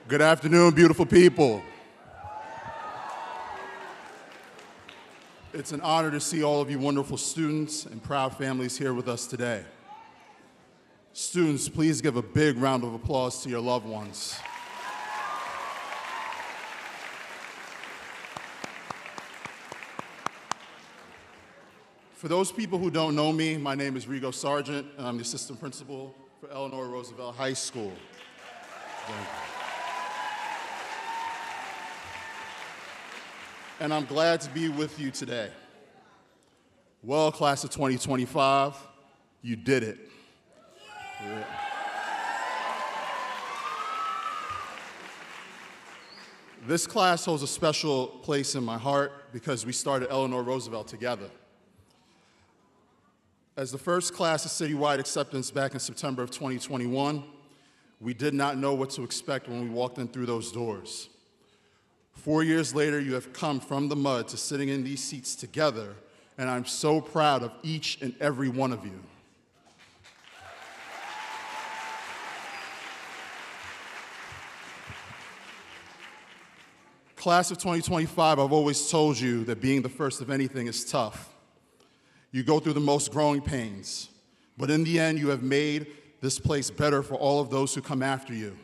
Good afternoon, beautiful people. It's an honor to see all of you wonderful students and proud families here with us today. Students, please give a big round of applause to your loved ones. For those people who don't know me, my name is Rigo Sargent, and I'm the assistant principal for Eleanor Roosevelt High School. Thank you. And I'm glad to be with you today. Well, class of 2025, you did it. Yeah. This class holds a special place in my heart because we started Eleanor Roosevelt together. As the first class of citywide acceptance back in September of 2021, we did not know what to expect when we walked in through those doors. 4 years later, you have come from the mud to sitting in these seats together, and I'm so proud of each and every one of you. Class of 2025, I've always told you that being the first of anything is tough. You go through the most growing pains, but in the end, you have made this place better for all of those who come after you.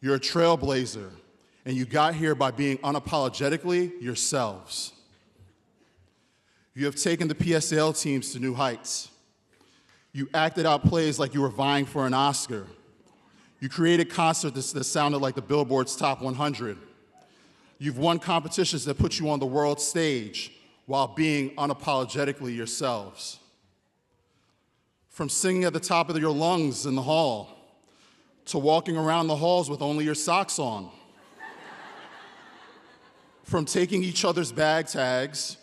You're a trailblazer, and you got here by being unapologetically yourselves. You have taken the PSAL teams to new heights. You acted out plays like you were vying for an Oscar. You created concerts that sounded like the Billboard's Top 100. You've won competitions that put you on the world stage while being unapologetically yourselves. From singing at the top of your lungs in the hall to walking around the halls with only your socks on. From taking each other's bag tags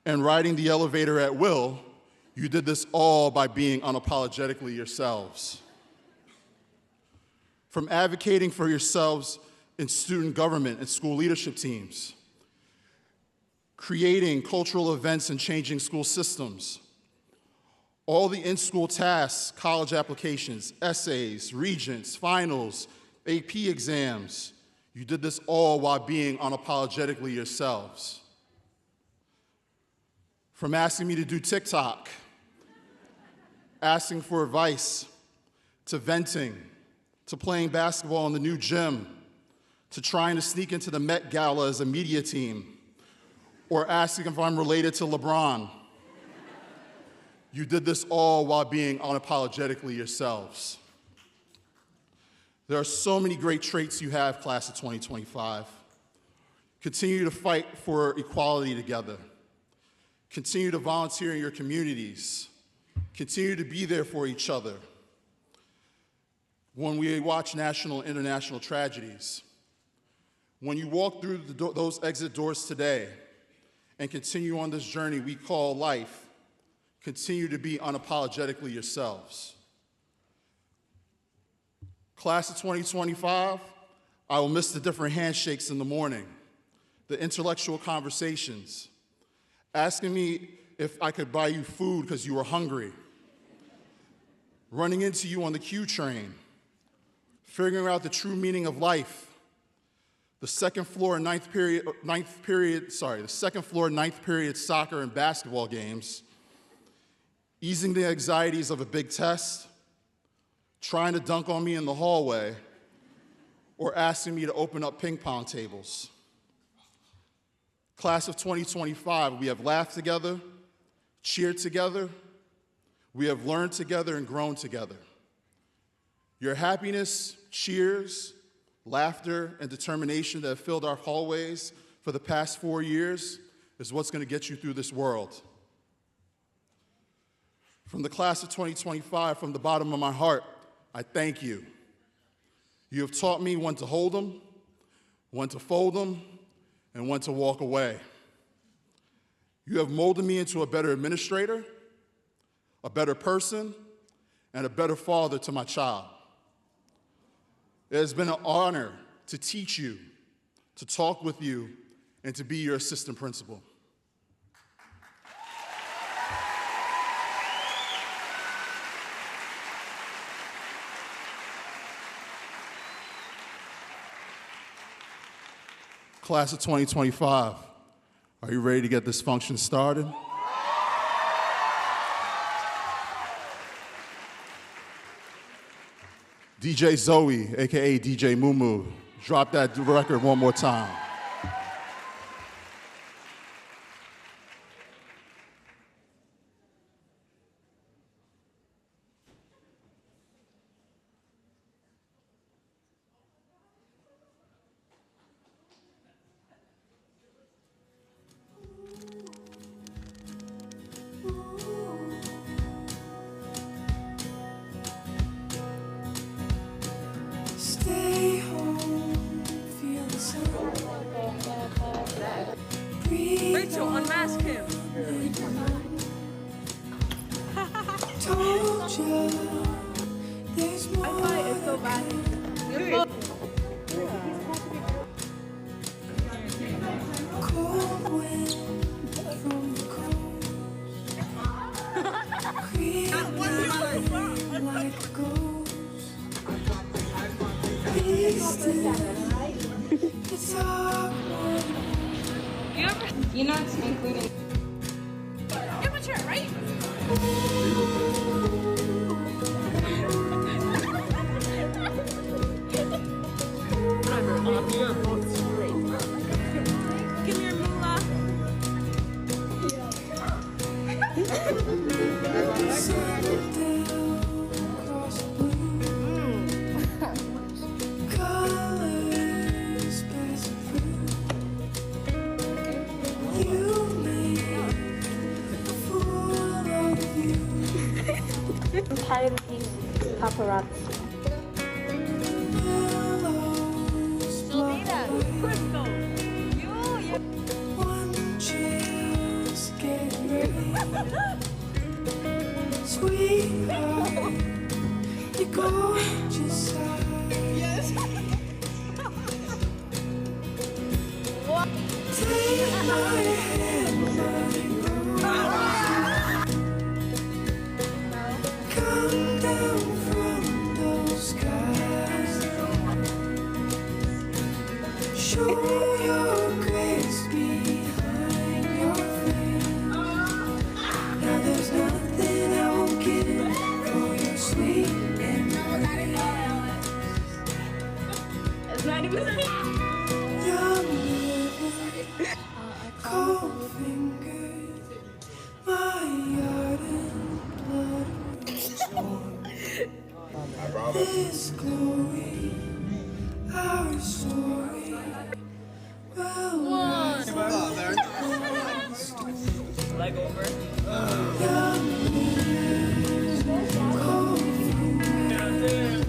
and riding the elevator at will, you did this all by being unapologetically yourselves. From advocating for yourselves in student government and school leadership teams, creating cultural events and changing school systems, all the in-school tasks, college applications, essays, regents, finals, AP exams, you did this all while being unapologetically yourselves. From asking me to do TikTok, asking for advice, to venting, to playing basketball in the new gym, to trying to sneak into the Met Gala as a media team, or asking if I'm related to LeBron. You did this all while being unapologetically yourselves. There are so many great traits you have, class of 2025. Continue to fight for equality together. Continue to volunteer in your communities. Continue to be there for each other. When we watch national and international tragedies, when you walk through those exit doors today and continue on this journey we call life, continue to be unapologetically yourselves. Class of 2025, I will miss the different handshakes in the morning, the intellectual conversations, asking me if I could buy you food because you were hungry, running into you on the Q train, figuring out the true meaning of life, the second floor ninth period soccer and basketball games, easing the anxieties of a big test, trying to dunk on me in the hallway, or asking me to open up ping pong tables. Class of 2025, we have laughed together, cheered together, we have learned together and grown together. Your happiness, cheers, laughter, and determination that have filled our hallways for the past 4 years is what's going to get you through this world. From the class of 2025, from the bottom of my heart, I thank you. You have taught me when to hold them, when to fold them, and when to walk away. You have molded me into a better administrator, a better person, and a better father to my child. It has been an honor to teach you, to talk with you, and to be your assistant principal. Class of 2025, are you ready to get this function started? DJ Zoe, AKA DJ Moo Moo, drop that record one more time. Stay home, feel the sun. Breathe Rachel, unmask him. Told you there's more. I thought it's so bad. Cold wind from the coast. Creeping like a ghost. Be still. It's awkward. You're not including. You're mature, right? Give me your moolah. Settle down across the blue. Colors passing through. You made a fool of you. I'm tired of these paparazzi. Willows blow away. One chance, get ready. Sweetheart, you're gorgeous. Take my hand, come down from those skies. Show your grace behind your face. Now there's nothing I won't give for your sweet embrace. It's not even. Young living, cold fingers, my ardent blood runs warm. This glory, our story, will rise up. Leg over. Young living, cold fingers,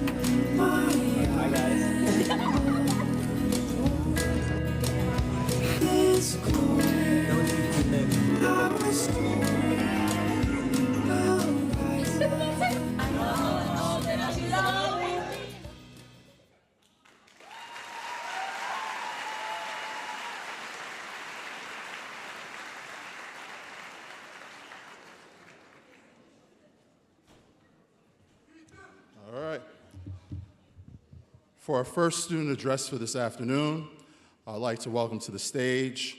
my ardent blood this glory, our story will rise up. All right. For our first student address for this afternoon, I'd like to welcome to the stage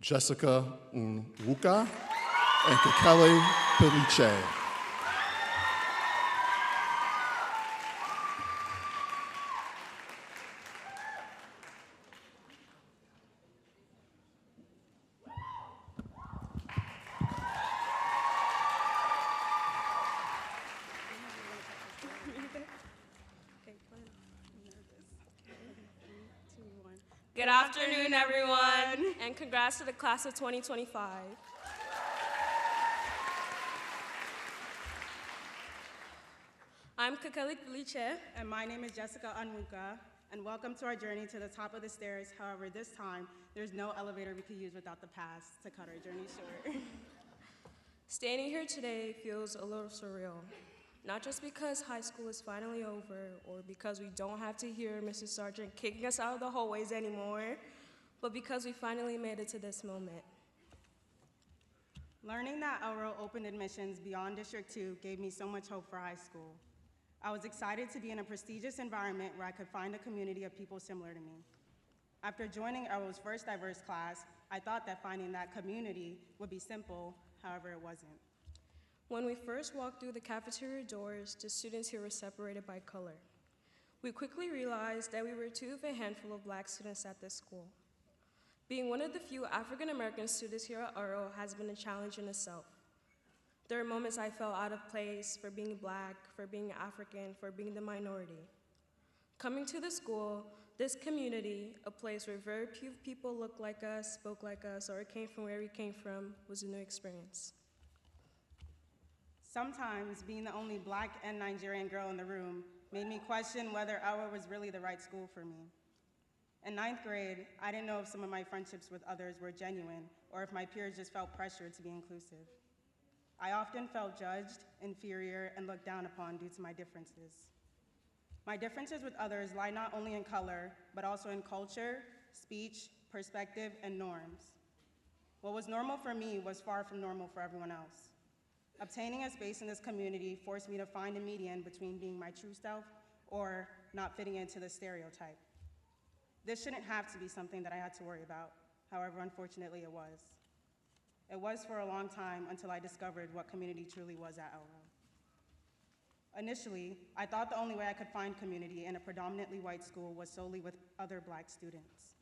Jessica Unwuka and Kekele Peliche. Good afternoon, everyone, and congrats to the class of 2025. I'm Kekele Peliche. And my name is Jessica Unwuka, and welcome to our journey to the top of the stairs. However, this time, there's no elevator we could use without the pass to cut our journey short. Standing here today feels a little surreal. Not just because high school is finally over or because we don't have to hear Mrs. Sargent kicking us out of the hallways anymore, but because we finally made it to this moment. Learning that Elro opened admissions beyond District 2 gave me so much hope for high school. I was excited to be in a prestigious environment where I could find a community of people similar to me. After joining Elro's first diverse class, I thought that finding that community would be simple, however it wasn't. When we first walked through the cafeteria doors, the students here were separated by color. We quickly realized that we were two of a handful of Black students at this school. Being one of the few African American students here at Oro has been a challenge in itself. There are moments I felt out of place for being Black, for being African, for being the minority. Coming to the school, this community, a place where very few people look like us, spoke like us, or came from where we came from, was a new experience. Sometimes being the only Black and Nigerian girl in the room made me question whether Oro was really the right school for me. In 9th grade, I didn't know if some of my friendships with others were genuine or if my peers just felt pressured to be inclusive. I often felt judged, inferior, and looked down upon due to my differences. My differences with others lie not only in color, but also in culture, speech, perspective, and norms. What was normal for me was far from normal for everyone else. Obtaining a space in this community forced me to find a median between being my true self or not fitting into the stereotype. This shouldn't have to be something that I had to worry about. However, unfortunately, it was. It was for a long time until I discovered what community truly was at Elro. Initially, I thought the only way I could find community in a predominantly white school was solely with other Black students.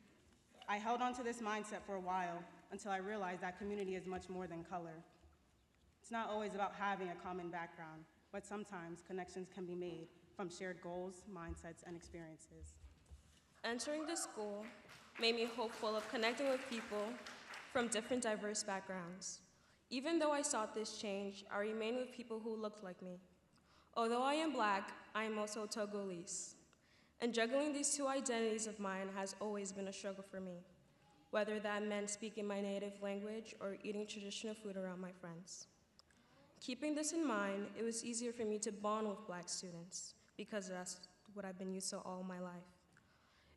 I held on to this mindset for a while until I realized that community is much more than color. It's not always about having a common background, but sometimes connections can be made from shared goals, mindsets, and experiences. Entering this school made me hopeful of connecting with people from different diverse backgrounds. Even though I sought this change, I remained with people who looked like me. Although I am Black, I am also Togolese. And juggling these two identities of mine has always been a struggle for me, whether that meant speaking my native language or eating traditional food around my friends. Keeping this in mind, it was easier for me to bond with Black students because that's what I've been used to all my life.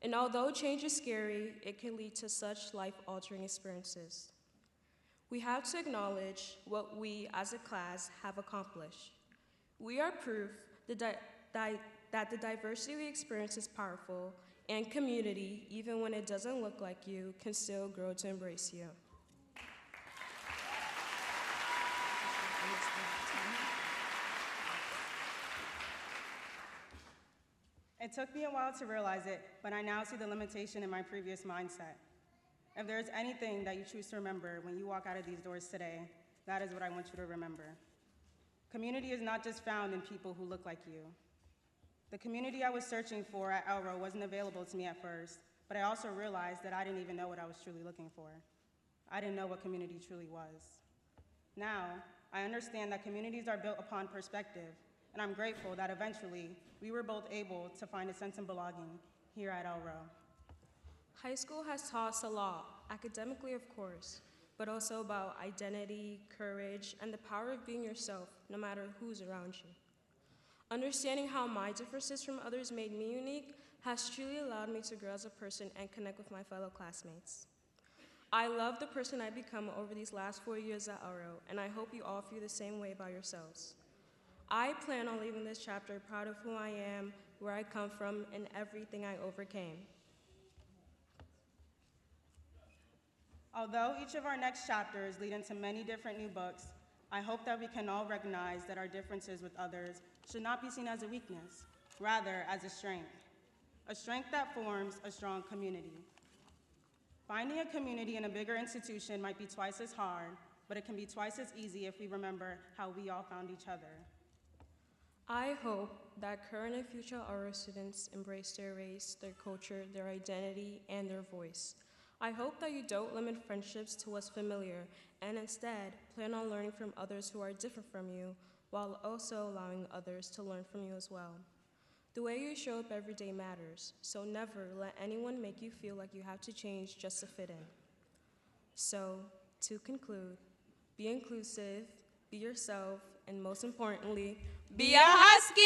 And although change is scary, it can lead to such life-altering experiences. We have to acknowledge what we as a class have accomplished. We are proof that the diversity we experience is powerful, and community, even when it doesn't look like you, can still grow to embrace you. It took me a while to realize it, but I now see the limitation in my previous mindset. If there's anything that you choose to remember when you walk out of these doors today, that is what I want you to remember. Community is not just found in people who look like you. The community I was searching for at Elro wasn't available to me at first, but I also realized that I didn't even know what I was truly looking for. I didn't know what community truly was. Now, I understand that communities are built upon perspective, and I'm grateful that eventually we were both able to find a sense of belonging here at Elro. High school has taught us a lot, academically of course, but also about identity, courage, and the power of being yourself, no matter who's around you. Understanding how my differences from others made me unique has truly allowed me to grow as a person and connect with my fellow classmates. I love the person I've become over these last 4 years at Oro, and I hope you all feel the same way about yourselves. I plan on leaving this chapter proud of who I am, where I come from, and everything I overcame. Although each of our next chapters lead into many different new books, I hope that we can all recognize that our differences with others should not be seen as a weakness, rather as a strength that forms a strong community. Finding a community in a bigger institution might be twice as hard, but it can be twice as easy if we remember how we all found each other. I hope that current and future Oro students embrace their race, their culture, their identity, and their voice. I hope that you don't limit friendships to what's familiar, and instead plan on learning from others who are different from you, while also allowing others to learn from you as well. The way you show up every day matters, so never let anyone make you feel like you have to change just to fit in. So, to conclude, be inclusive, be yourself, and most importantly, be a Husky!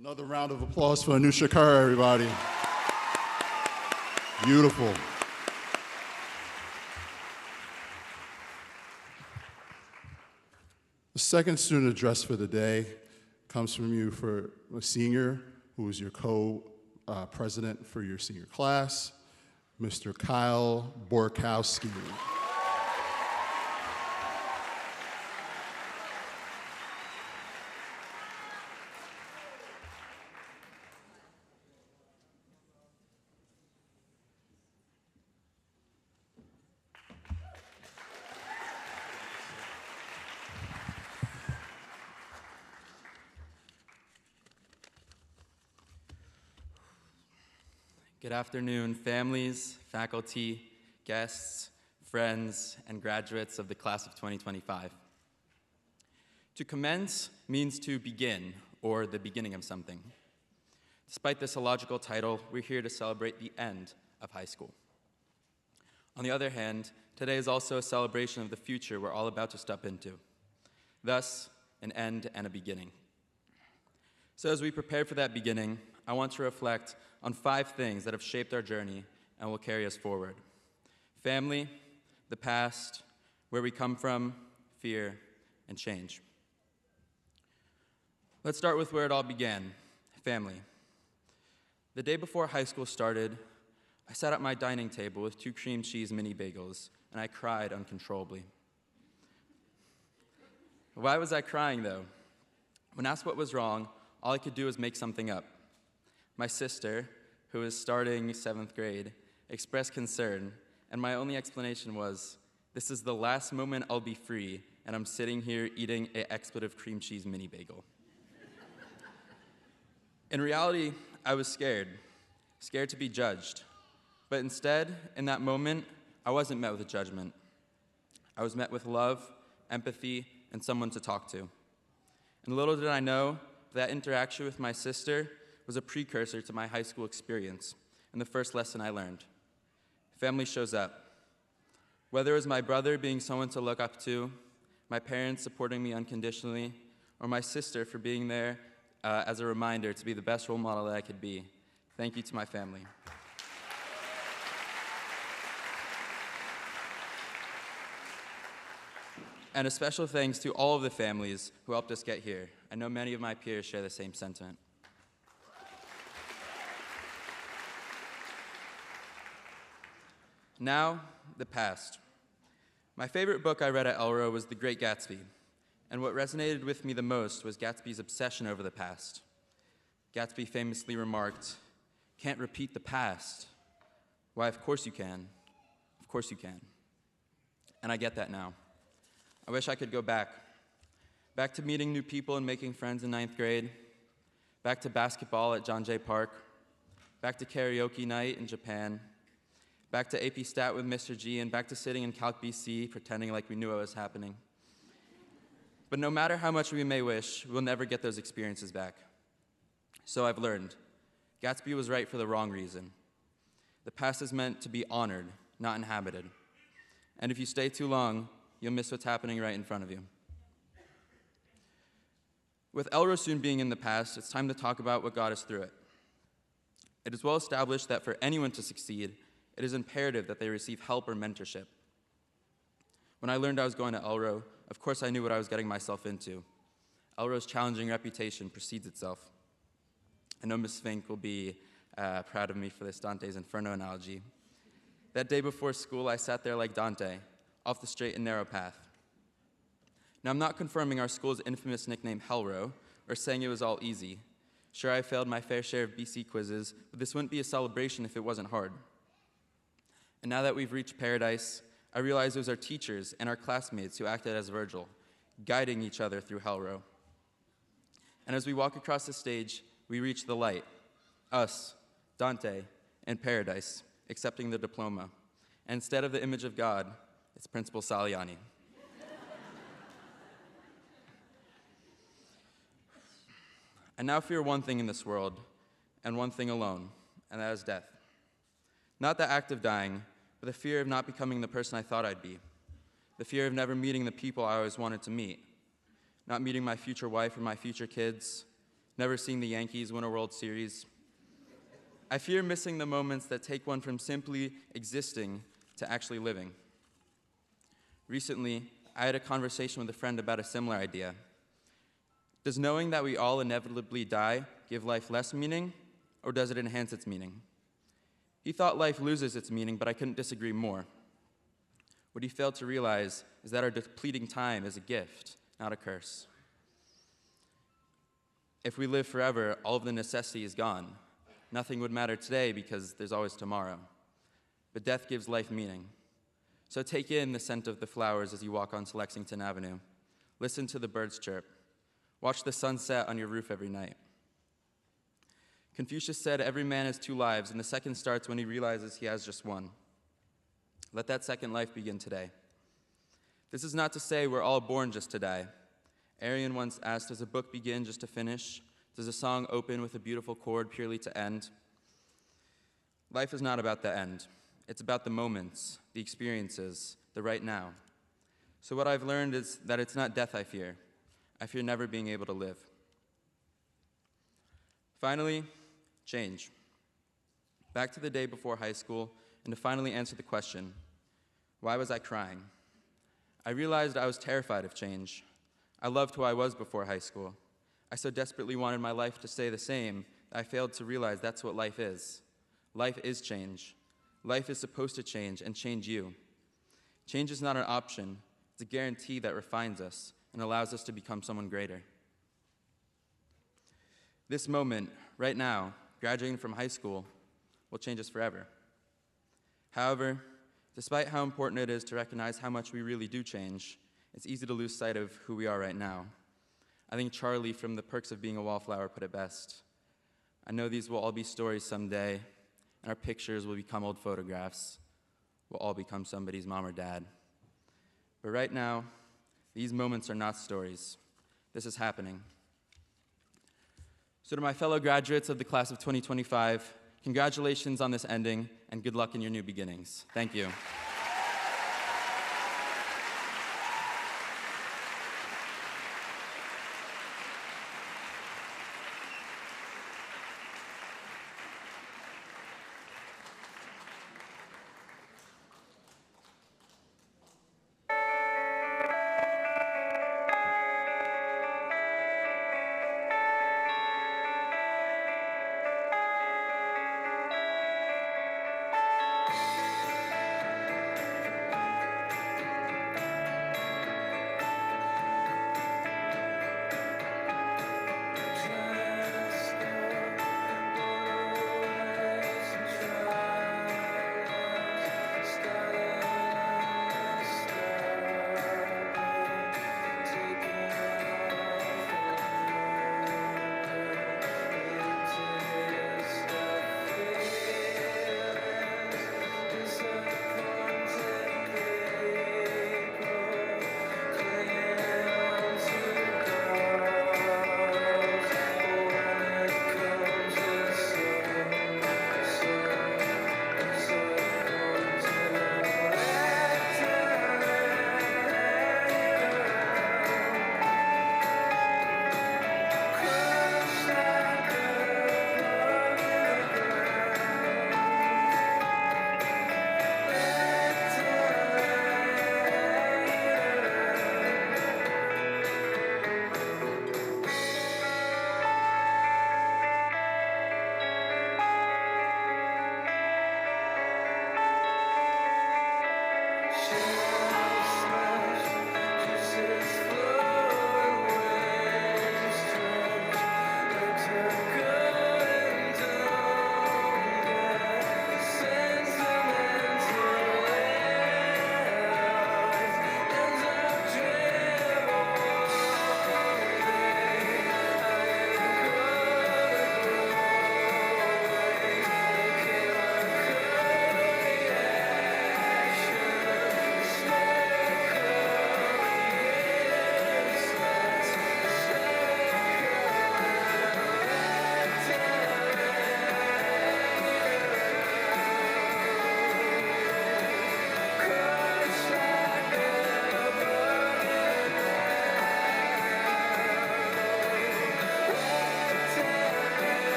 Another round of applause for Anusha Kerr, everybody. Beautiful. The second student address for the day comes from you for a senior who is your co-president for your senior class, Mr. Kyle Borkowski. Good afternoon, families, faculty, guests, friends, and graduates of the class of 2025. To commence means to begin, or the beginning of something. Despite this illogical title, we're here to celebrate the end of high school. On the other hand, today is also a celebration of the future we're all about to step into. Thus, an end and a beginning. So as we prepare for that beginning, I want to reflect on 5 things that have shaped our journey and will carry us forward. Family, the past, where we come from, fear, and change. Let's start with where it all began, family. The day before high school started, I sat at my dining table with 2 cream cheese mini bagels, and I cried uncontrollably. Why was I crying, though? When asked what was wrong, all I could do was make something up. My sister, who was starting 7th grade, expressed concern, and my only explanation was, this is the last moment I'll be free, and I'm sitting here eating an expletive cream cheese mini bagel. In reality, I was scared to be judged. But instead, in that moment, I wasn't met with judgment. I was met with love, empathy, and someone to talk to. And little did I know that interaction with my sister was a precursor to my high school experience and the first lesson I learned. Family shows up. Whether it was my brother being someone to look up to, my parents supporting me unconditionally, or my sister for being there as a reminder to be the best role model that I could be. Thank you to my family. And a special thanks to all of the families who helped us get here. I know many of my peers share the same sentiment. Now, the past. My favorite book I read at Elro was The Great Gatsby, and what resonated with me the most was Gatsby's obsession over the past. Gatsby famously remarked, "Can't repeat the past." Why, of course you can. Of course you can. And I get that now. I wish I could go back. Back to meeting new people and making friends in 9th grade. Back to basketball at John Jay Park. Back to karaoke night in Japan. Back to AP Stat with Mr. G, and back to sitting in Calc BC pretending like we knew what was happening. But no matter how much we may wish, we'll never get those experiences back. So I've learned, Gatsby was right for the wrong reason. The past is meant to be honored, not inhabited. And if you stay too long, you'll miss what's happening right in front of you. With Elro soon being in the past, it's time to talk about what got us through it. It is well established that for anyone to succeed, it is imperative that they receive help or mentorship. When I learned I was going to Elro, of course I knew what I was getting myself into. Elro's challenging reputation precedes itself. I know Ms. Fink will be proud of me for this Dante's Inferno analogy. That day before school, I sat there like Dante, off the straight and narrow path. Now, I'm not confirming our school's infamous nickname Hellro, or saying it was all easy. Sure, I failed my fair share of BC quizzes, but this wouldn't be a celebration if it wasn't hard. And now that we've reached paradise, I realize it was our teachers and our classmates who acted as Virgil, guiding each other through Hellro. And as we walk across the stage, we reach the light, us, Dante, and paradise, accepting the diploma. And instead of the image of God, it's Principal Saliani. I now fear one thing in this world, and one thing alone, and that is death. Not the act of dying, but the fear of not becoming the person I thought I'd be. The fear of never meeting the people I always wanted to meet. Not meeting my future wife or my future kids. never seeing the Yankees win a World Series. I fear missing the moments that take one from simply existing to actually living. Recently, I had a conversation with a friend about a similar idea. Does knowing that we all inevitably die give life less meaning, or does it enhance its meaning? He thought life loses its meaning, but I couldn't disagree more. What he failed to realize is that our depleting time is a gift, not a curse. If we live forever, all of the necessity is gone. Nothing would matter today because there's always tomorrow. But death gives life meaning. So take in the scent of the flowers as you walk onto Lexington Avenue. Listen to the birds chirp. Watch the sunset on your roof every night. Confucius said, every man has two lives, and the second starts when he realizes he has just one. Let that second life begin today. This is not to say we're all born just to die. Arian once asked, does a book begin just to finish? Does a song open with a beautiful chord purely to end? Life is not about the end. It's about the moments, the experiences, the right now. So what I've learned is that it's not death I fear. I fear never being able to live. Finally, change. Back to the day before high school, and to finally answer the question, why was I crying? I realized I was terrified of change. I loved who I was before high school. I so desperately wanted my life to stay the same that I failed to realize that's what life is. Life is change. Life is supposed to change and change you. Change is not an option. It's a guarantee that refines us and allows us to become someone greater. This moment, right now, graduating from high school, will change us forever. However, despite how important it is to recognize how much we really do change, it's easy to lose sight of who we are right now. I think Charlie from The Perks of Being a Wallflower put it best. I know these will all be stories someday, and our pictures will become old photographs. We'll all become somebody's mom or dad. But right now, these moments are not stories. This is happening. So to my fellow graduates of the class of 2025, congratulations on this ending, and good luck in your new beginnings. Thank you.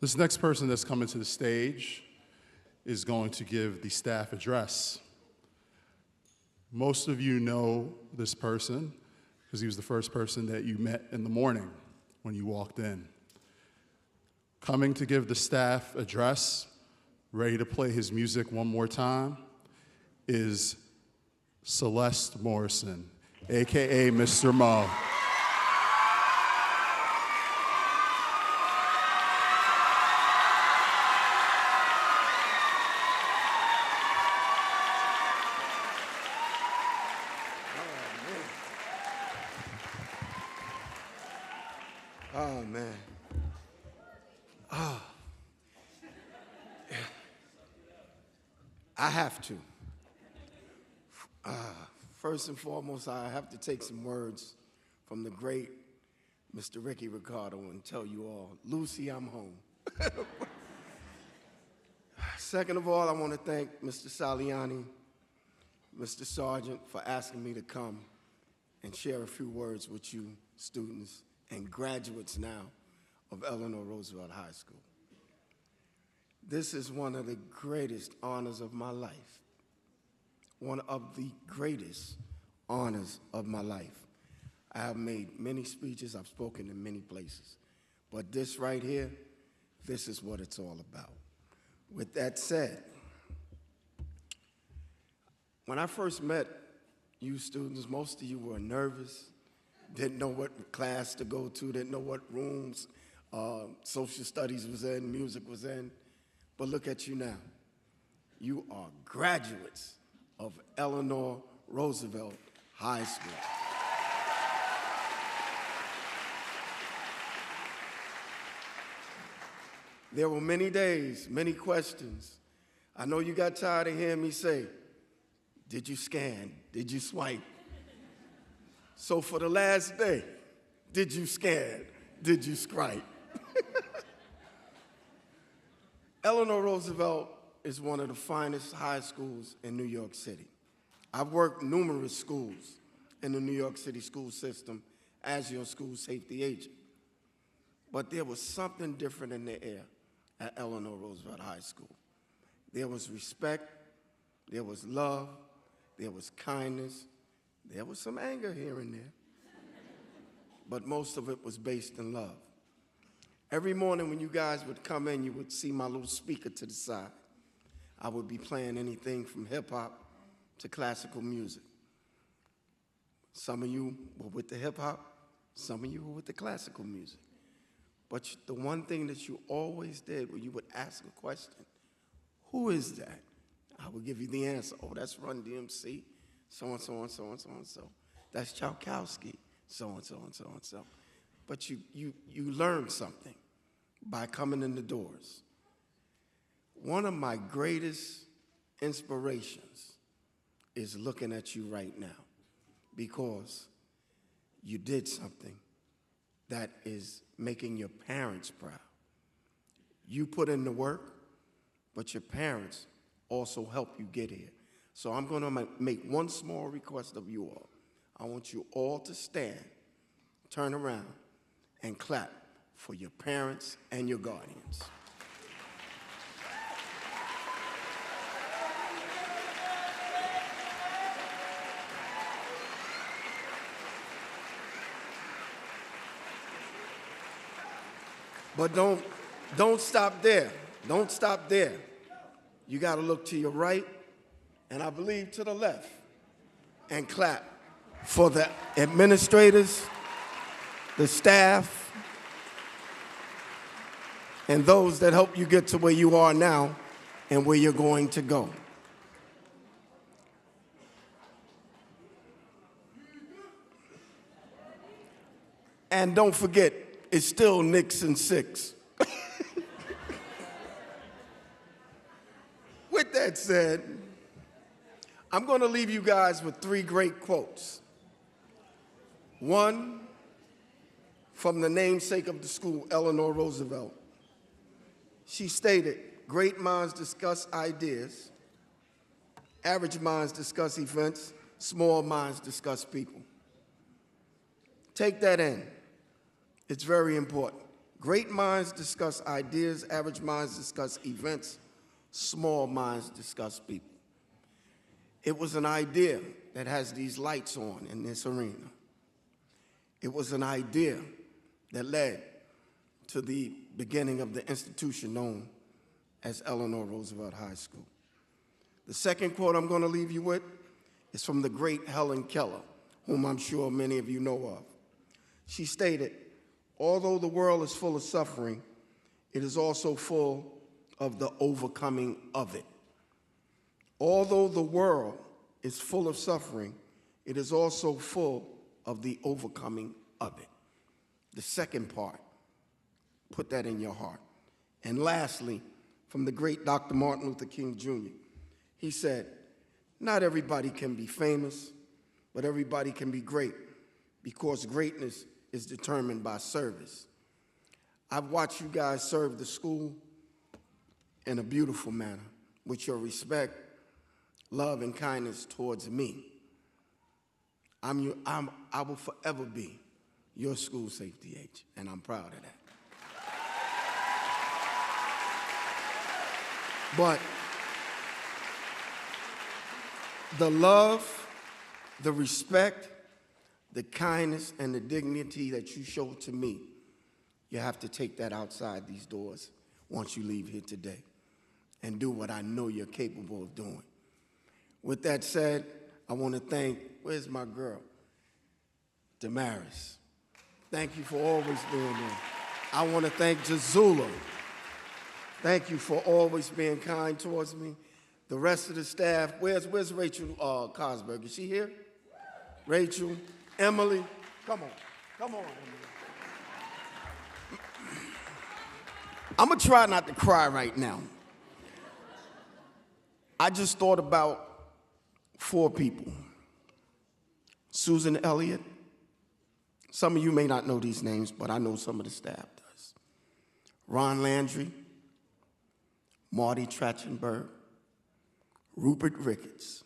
This next person that's coming to the stage is going to give the staff address. Most of you know this person because he was the first person that you met in the morning when you walked in. Coming to give the staff address, ready to play his music one more time, is Celeste Morrison, AKA Mr. Mo. Oh, man. I have to. First and foremost, I have to take some words from the great Mr. Ricky Ricardo and tell you all, Lucy, I'm home. Second of all, I want to thank Mr. Saliani, Mr. Sargent, for asking me to come and share a few words with you students and graduates now of Eleanor Roosevelt High School. This is one of the greatest honors of my life. One of the greatest honors of my life. I have made many speeches, I've spoken in many places, but this right here, this is what it's all about. With that said, when I first met you students, most of you were nervous, didn't know what class to go to, didn't know what rooms social studies was in, music was in, but look at you now. You are graduates of Eleanor Roosevelt High School. There were many days, many questions. I know you got tired of hearing me say, did you scan? Did you swipe? So for the last day, did you scan? Did you scribe? Eleanor Roosevelt is one of the finest high schools in New York City. I've worked numerous schools in the New York City school system as your school safety agent. But there was something different in the air at Eleanor Roosevelt High School. There was respect, there was love, there was kindness, there was some anger here and there, but most of it was based in love. Every morning when you guys would come in, you would see my little speaker to the side. I would be playing anything from hip-hop to classical music. Some of you were with the hip-hop, some of you were with the classical music. But the one thing that you always did when you would ask a question, who is that? I would give you the answer. Oh, that's Run DMC, so-and-so and so-and-so and so. That's Tchaikovsky, so-and-so and so-and-so. But you learned something by coming in the doors. One of my greatest inspirations is looking at you right now because you did something that is making your parents proud. You put in the work, but your parents also help you get here. So I'm going to make one small request of you all. I want you all to stand, turn around, and clap for your parents and your guardians. But don't stop there. Don't stop there. You got to look to your right, and I believe to the left, and clap for the administrators, the staff, and those that help you get to where you are now and where you're going to go. And don't forget, it's still Nixon 6. With that said, I'm going to leave you guys with 3 great quotes. One from the namesake of the school, Eleanor Roosevelt. She stated, great minds discuss ideas, average minds discuss events, small minds discuss people. Take that in. It's very important. Great minds discuss ideas, average minds discuss events, small minds discuss people. It was an idea that has these lights on in this arena. It was an idea that led to the beginning of the institution known as Eleanor Roosevelt High School. The second quote I'm going to leave you with is from the great Helen Keller, whom I'm sure many of you know of. She stated, "Although the world is full of suffering, it is also full of the overcoming of it." Although the world is full of suffering, it is also full of the overcoming of it. The second part, put that in your heart. And lastly, from the great Dr. Martin Luther King Jr., he said, "Not everybody can be famous, but everybody can be great, because greatness is determined by service." I've watched you guys serve the school in a beautiful manner, with your respect, love, and kindness towards me. I will forever be your school safety agent, and I'm proud of that. But the love, the respect, the kindness, and the dignity that you show to me, you have to take that outside these doors once you leave here today and do what I know you're capable of doing. With that said, I want to thank, where's my girl? Damaris. Thank you for always being there. I want to thank Jazula. Thank you for always being kind towards me. The rest of the staff, where's Rachel Cosberg? Is she here? Rachel, Emily, come on, Emily. I'm gonna try not to cry right now. I just thought about 4 people. Susan Elliott. Some of you may not know these names, but I know some of the staff does. Ron Landry, Marty Trachtenberg, Rupert Ricketts,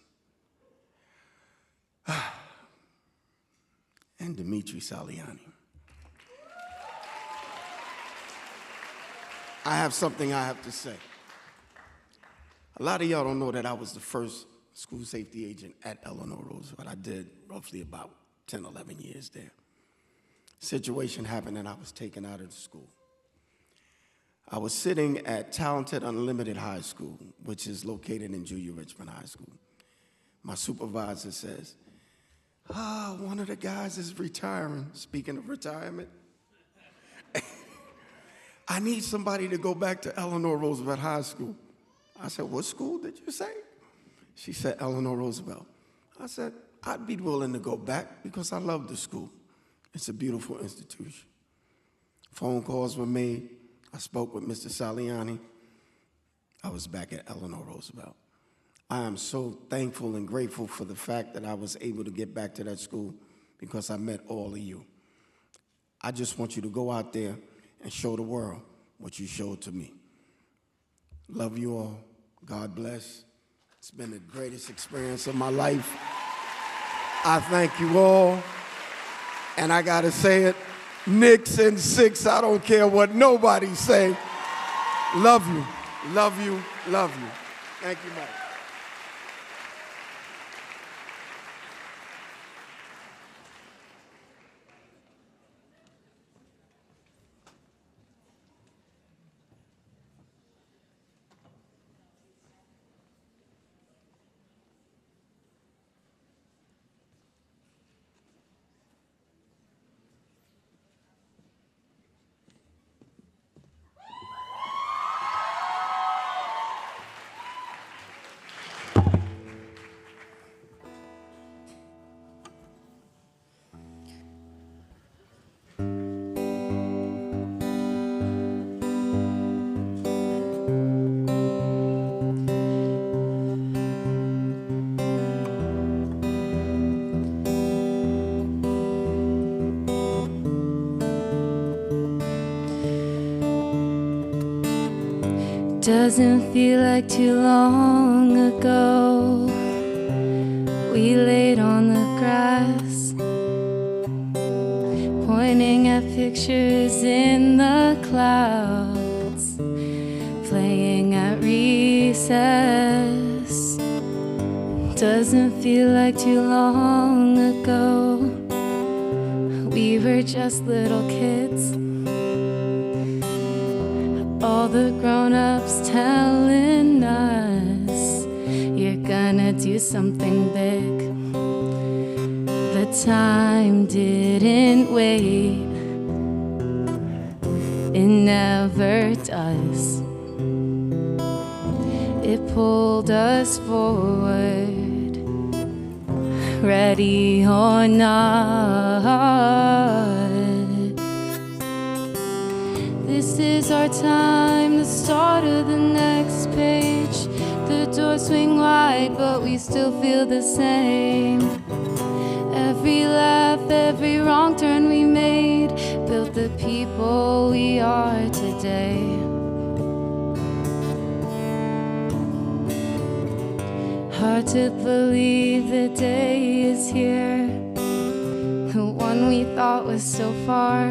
and Dimitri Saliani. I have something I have to say. A lot of y'all don't know that I was the first school safety agent at Eleanor Roosevelt. I did roughly about 10, 11 years there. Situation happened and I was taken out of the school. I was sitting at Talented Unlimited High School, which is located in Julia Richmond High School. My supervisor says, one of the guys is retiring. Speaking of retirement, I need somebody to go back to Eleanor Roosevelt High School. I said, what school did you say? She said, Eleanor Roosevelt. I said, I'd be willing to go back because I love the school. It's a beautiful institution. Phone calls were made. I spoke with Mr. Saliani. I was back at Eleanor Roosevelt. I am so thankful and grateful for the fact that I was able to get back to that school because I met all of you. I just want you to go out there and show the world what you showed to me. Love you all. God bless. It's been the greatest experience of my life. I thank you all. And I gotta say it, Knicks and 6, I don't care what nobody say. Love you, love you, love you. Thank you, Mike. Doesn't feel like too long ago we laid on the grass, pointing pointing at pictures in the clouds, playing at recess. Doesn't feel like too long ago we were just little kids. All the grown-ups telling us you're gonna do something big. The time didn't wait, it never does. It pulled us forward, ready or not. This is our time, the start of the next page. The doors swing wide, but we still feel the same. Every laugh, every wrong turn we made built the people we are today. Hard to believe the day is here, the one we thought was so far.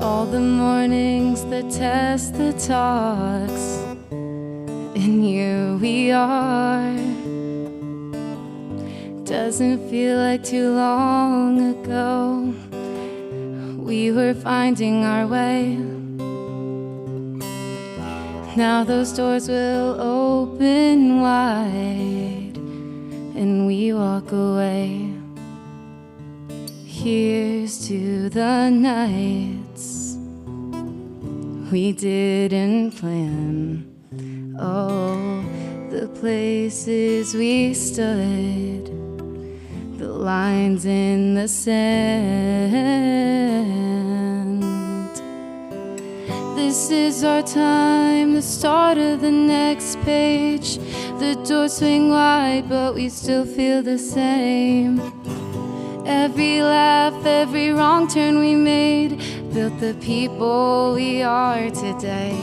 All the mornings, the tests, the talks, and here we are. Doesn't feel like too long ago we were finding our way. Now those doors will open wide and we walk away. Here's to the nights we didn't plan. Oh, the places we stood, the lines in the sand. This is our time, the start of the next page. The doors swing wide, but we still feel the same. Every laugh, every wrong turn we made built the people we are today.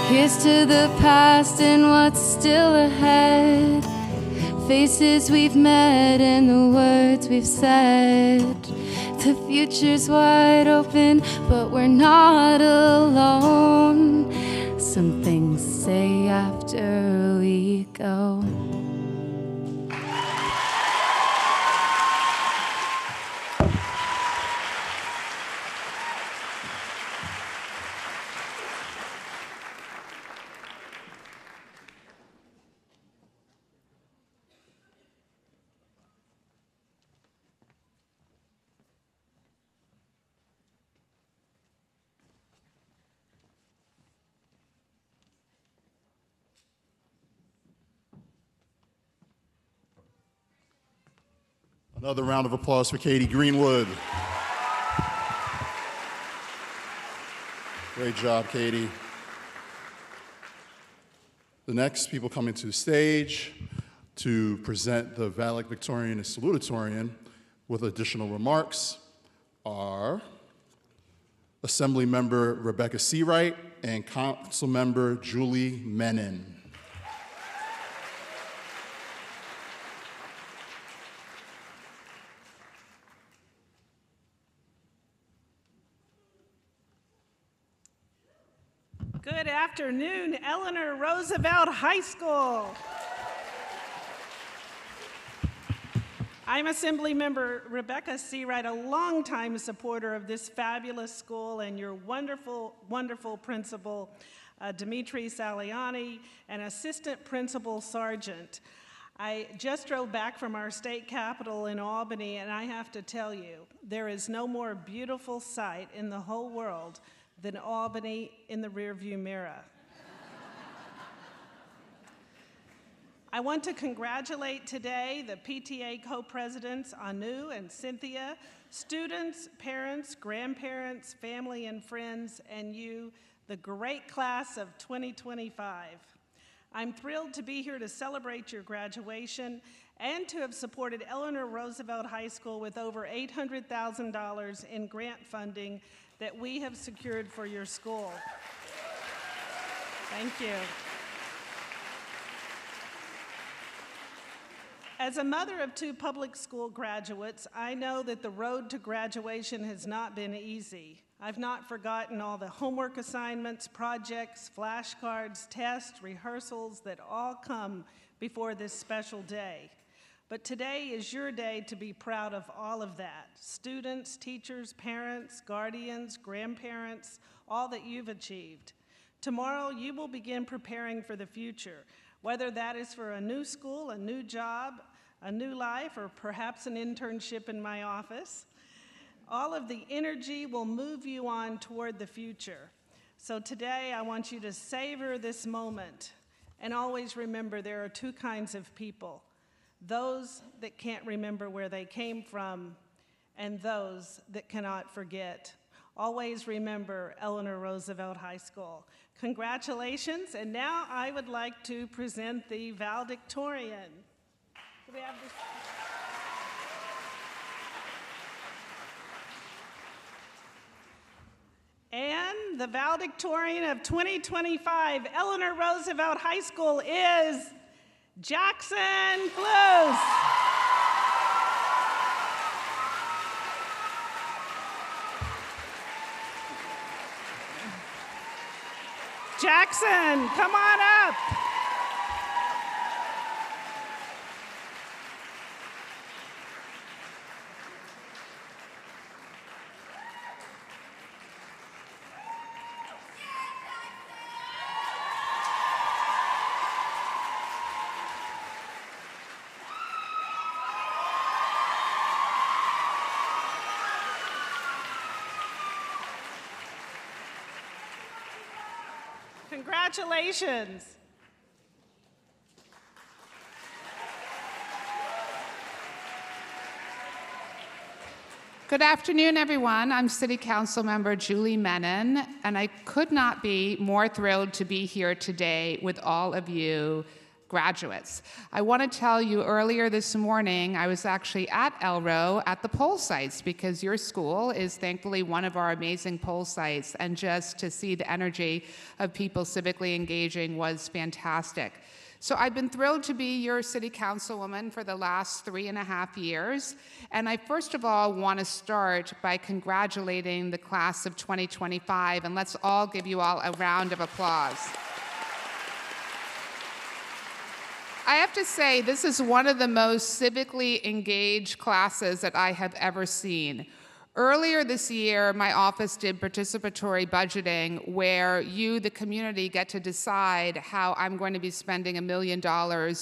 Here's to the past and what's still ahead. Faces we've met and the words we've said. The future's wide open, but we're not alone. Some things say after we go. Another round of applause for Katie Greenwood. Great job, Katie. The next people coming to the stage to present the valedictorian and salutatorian with additional remarks are Assembly Member Rebecca Seawright and Council Member Julie Menon. Good afternoon, Eleanor Roosevelt High School. I'm Assembly Member Rebecca Seawright, a longtime supporter of this fabulous school and your wonderful, wonderful principal, Dimitri Saliani, and Assistant Principal Sargent. I just drove back from our state capitol in Albany, and I have to tell you, there is no more beautiful sight in the whole world than Albany in the rearview mirror. I want to congratulate today the PTA co-presidents Anu and Cynthia, students, parents, grandparents, family and friends, and you, the great class of 2025. I'm thrilled to be here to celebrate your graduation and to have supported Eleanor Roosevelt High School with over $800,000 in grant funding that we have secured for your school. Thank you. As a mother of 2 public school graduates, I know that the road to graduation has not been easy. I've not forgotten all the homework assignments, projects, flashcards, tests, rehearsals that all come before this special day. But today is your day to be proud of all of that. Students, teachers, parents, guardians, grandparents, all that you've achieved. Tomorrow, you will begin preparing for the future, whether that is for a new school, a new job, a new life, or perhaps an internship in my office. All of the energy will move you on toward the future. So today, I want you to savor this moment and always remember there are 2 kinds of people: those that can't remember where they came from and those that cannot forget. Always remember Eleanor Roosevelt High School. Congratulations, and now I would like to present the valedictorian. Do we have this? And the valedictorian of 2025, Eleanor Roosevelt High School, is Jackson Close. Jackson, come on up. Congratulations. Good afternoon, everyone. I'm City Council Member Julie Menon, and I could not be more thrilled to be here today with all of you graduates. I want to tell you, earlier this morning, I was actually at Elro at the poll sites because your school is thankfully one of our amazing poll sites, and just to see the energy of people civically engaging was fantastic. So I've been thrilled to be your city councilwoman for the last 3.5 years, and I first of all want to start by congratulating the class of 2025, and let's all give you all a round of applause. I have to say, this is one of the most civically engaged classes that I have ever seen. Earlier this year, my office did participatory budgeting where you, the community, get to decide how I'm going to be spending $1 million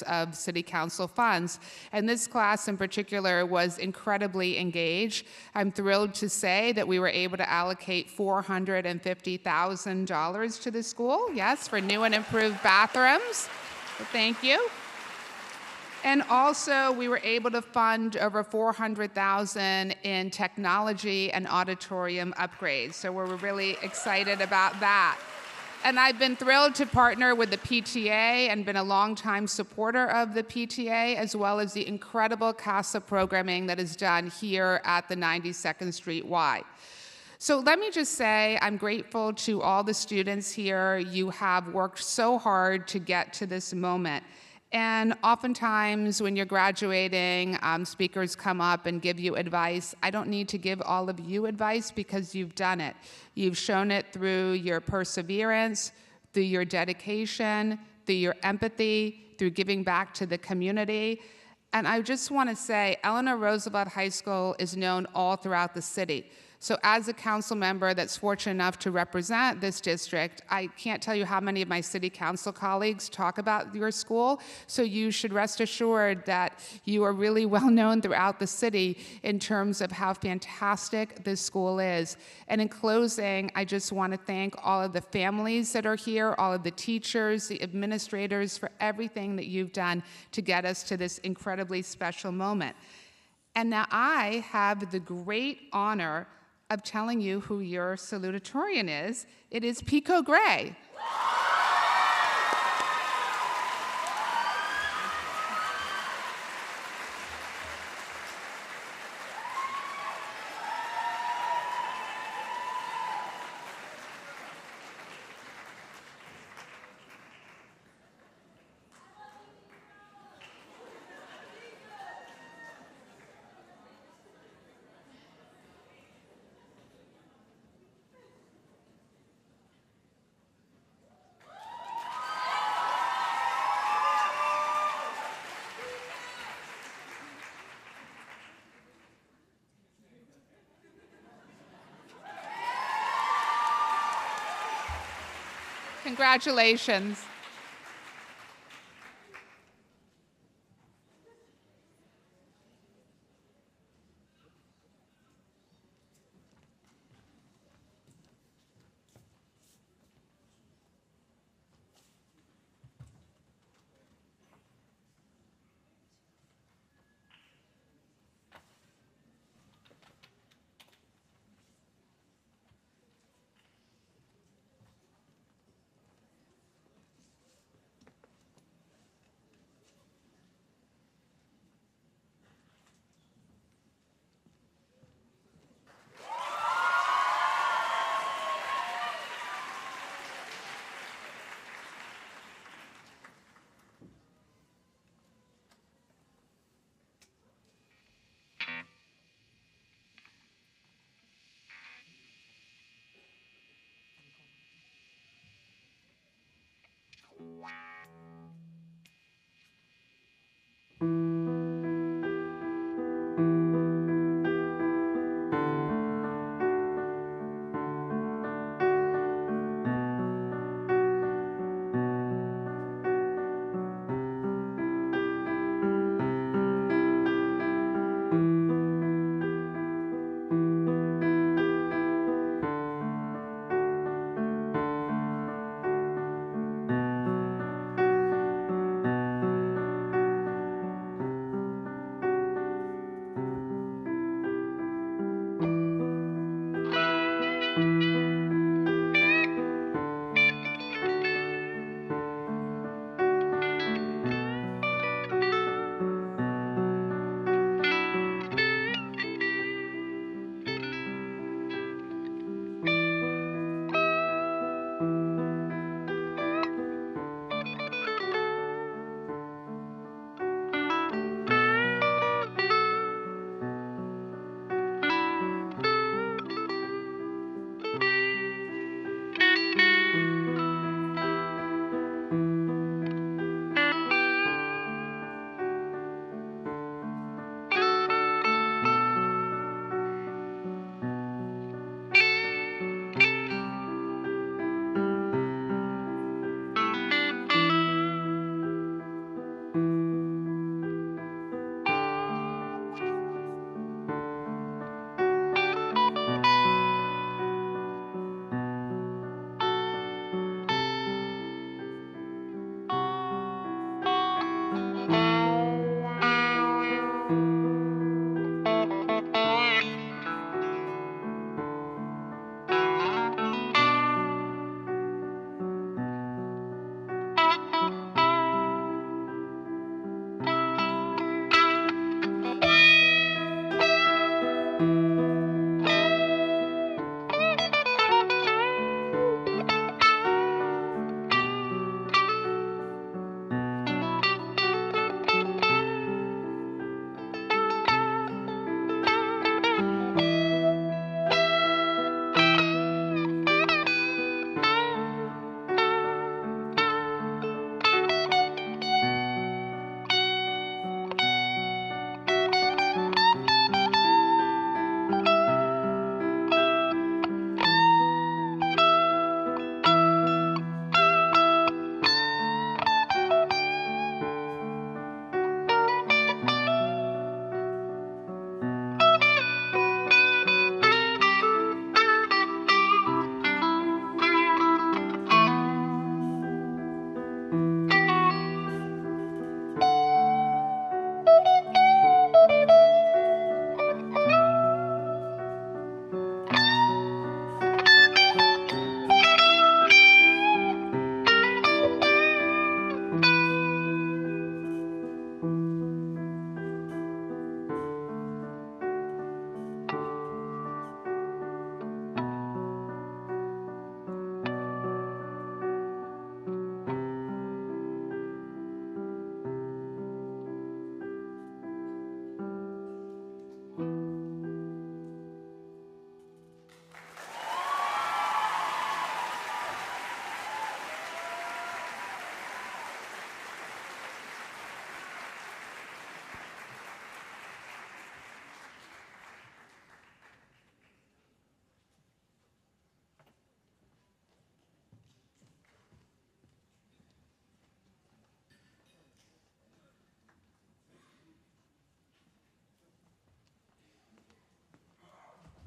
of city council funds. And this class in particular was incredibly engaged. I'm thrilled to say that we were able to allocate $450,000 to the school, yes, for new and improved bathrooms. So thank you. And also, we were able to fund over $400,000 in technology and auditorium upgrades. So we're really excited about that. And I've been thrilled to partner with the PTA and been a longtime supporter of the PTA, as well as the incredible CASA programming that is done here at the 92nd Street Y. So let me just say, I'm grateful to all the students here. You have worked so hard to get to this moment. And oftentimes when you're graduating, speakers come up and give you advice. I don't need to give all of you advice because you've done it. You've shown it through your perseverance, through your dedication, through your empathy, through giving back to the community. And I just want to say, Eleanor Roosevelt High School is known all throughout the city. So as a council member that's fortunate enough to represent this district, I can't tell you how many of my city council colleagues talk about your school. So you should rest assured that you are really well known throughout the city in terms of how fantastic this school is. And in closing, I just want to thank all of the families that are here, all of the teachers, the administrators, for everything that you've done to get us to this incredibly special moment. And now I have the great honor of telling you who your salutatorian is. It is Pico Gray. Congratulations.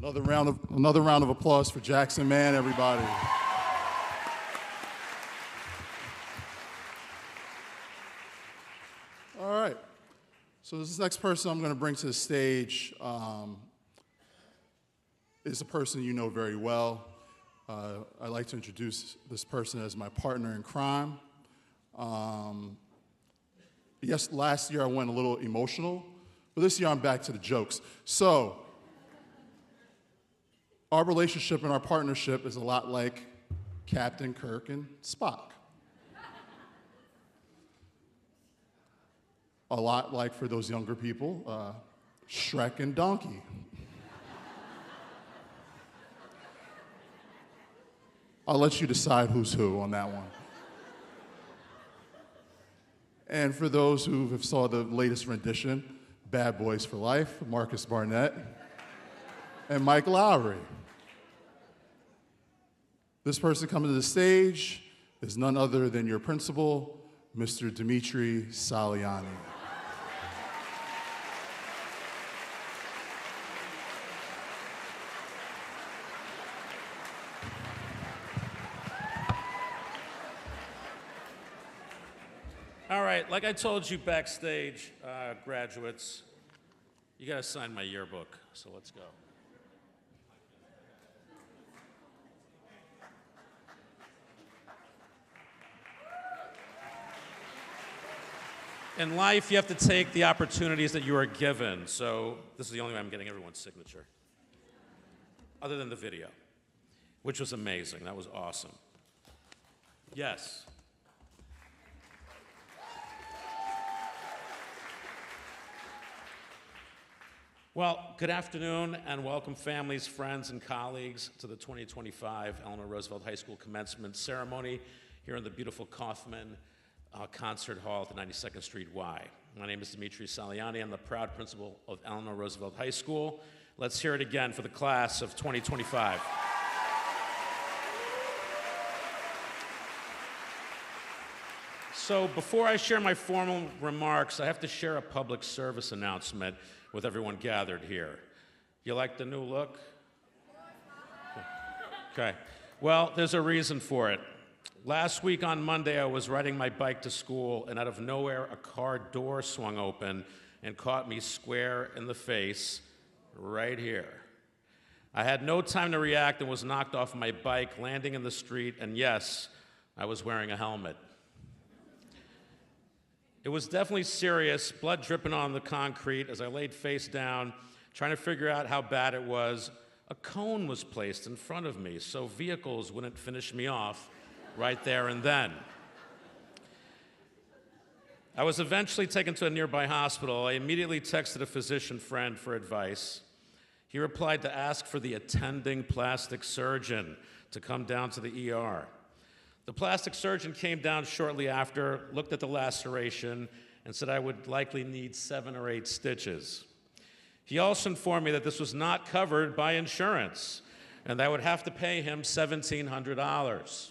Another round of applause for Jackson Mann, everybody. All right. So this next person I'm going to bring to the stage is a person you know very well. I'd like to introduce this person as my partner in crime. Yes, last year I went a little emotional, but this year I'm back to the jokes. So, our relationship and our partnership is a lot like Captain Kirk and Spock. A lot like, for those younger people, Shrek and Donkey. I'll let you decide who's who on that one. And for those who have saw the latest rendition, Bad Boys for Life, Marcus Barnett and Mike Lowry. This person coming to the stage is none other than your principal, Mr. Dimitri Saliani. All right, like I told you backstage, graduates, you gotta sign my yearbook, so let's go. In life, you have to take the opportunities that you are given, so this is the only way I'm getting everyone's signature. Other than the video, which was amazing, that was awesome. Yes. Well, good afternoon and welcome families, friends, and colleagues to the 2025 Eleanor Roosevelt High School commencement ceremony here in the beautiful Kaufman Concert Hall at the 92nd Street Y. My name is Dimitri Saliani. I'm the proud principal of Eleanor Roosevelt High School. Let's hear it again for the class of 2025. So before I share my formal remarks, I have to share a public service announcement with everyone gathered here. You like the new look? Okay. Well, there's a reason for it. Last week on Monday, I was riding my bike to school, and out of nowhere, a car door swung open and caught me square in the face, right here. I had no time to react and was knocked off my bike, landing in the street, and yes, I was wearing a helmet. It was definitely serious, blood dripping on the concrete as I laid face down, trying to figure out how bad it was. A cone was placed in front of me so vehicles wouldn't finish me off right there and then. I was eventually taken to a nearby hospital. I immediately texted a physician friend for advice. He replied to ask for the attending plastic surgeon to come down to the ER. The plastic surgeon came down shortly after, looked at the laceration, and said I would likely need 7 or 8 stitches. He also informed me that this was not covered by insurance, and that I would have to pay him $1,700.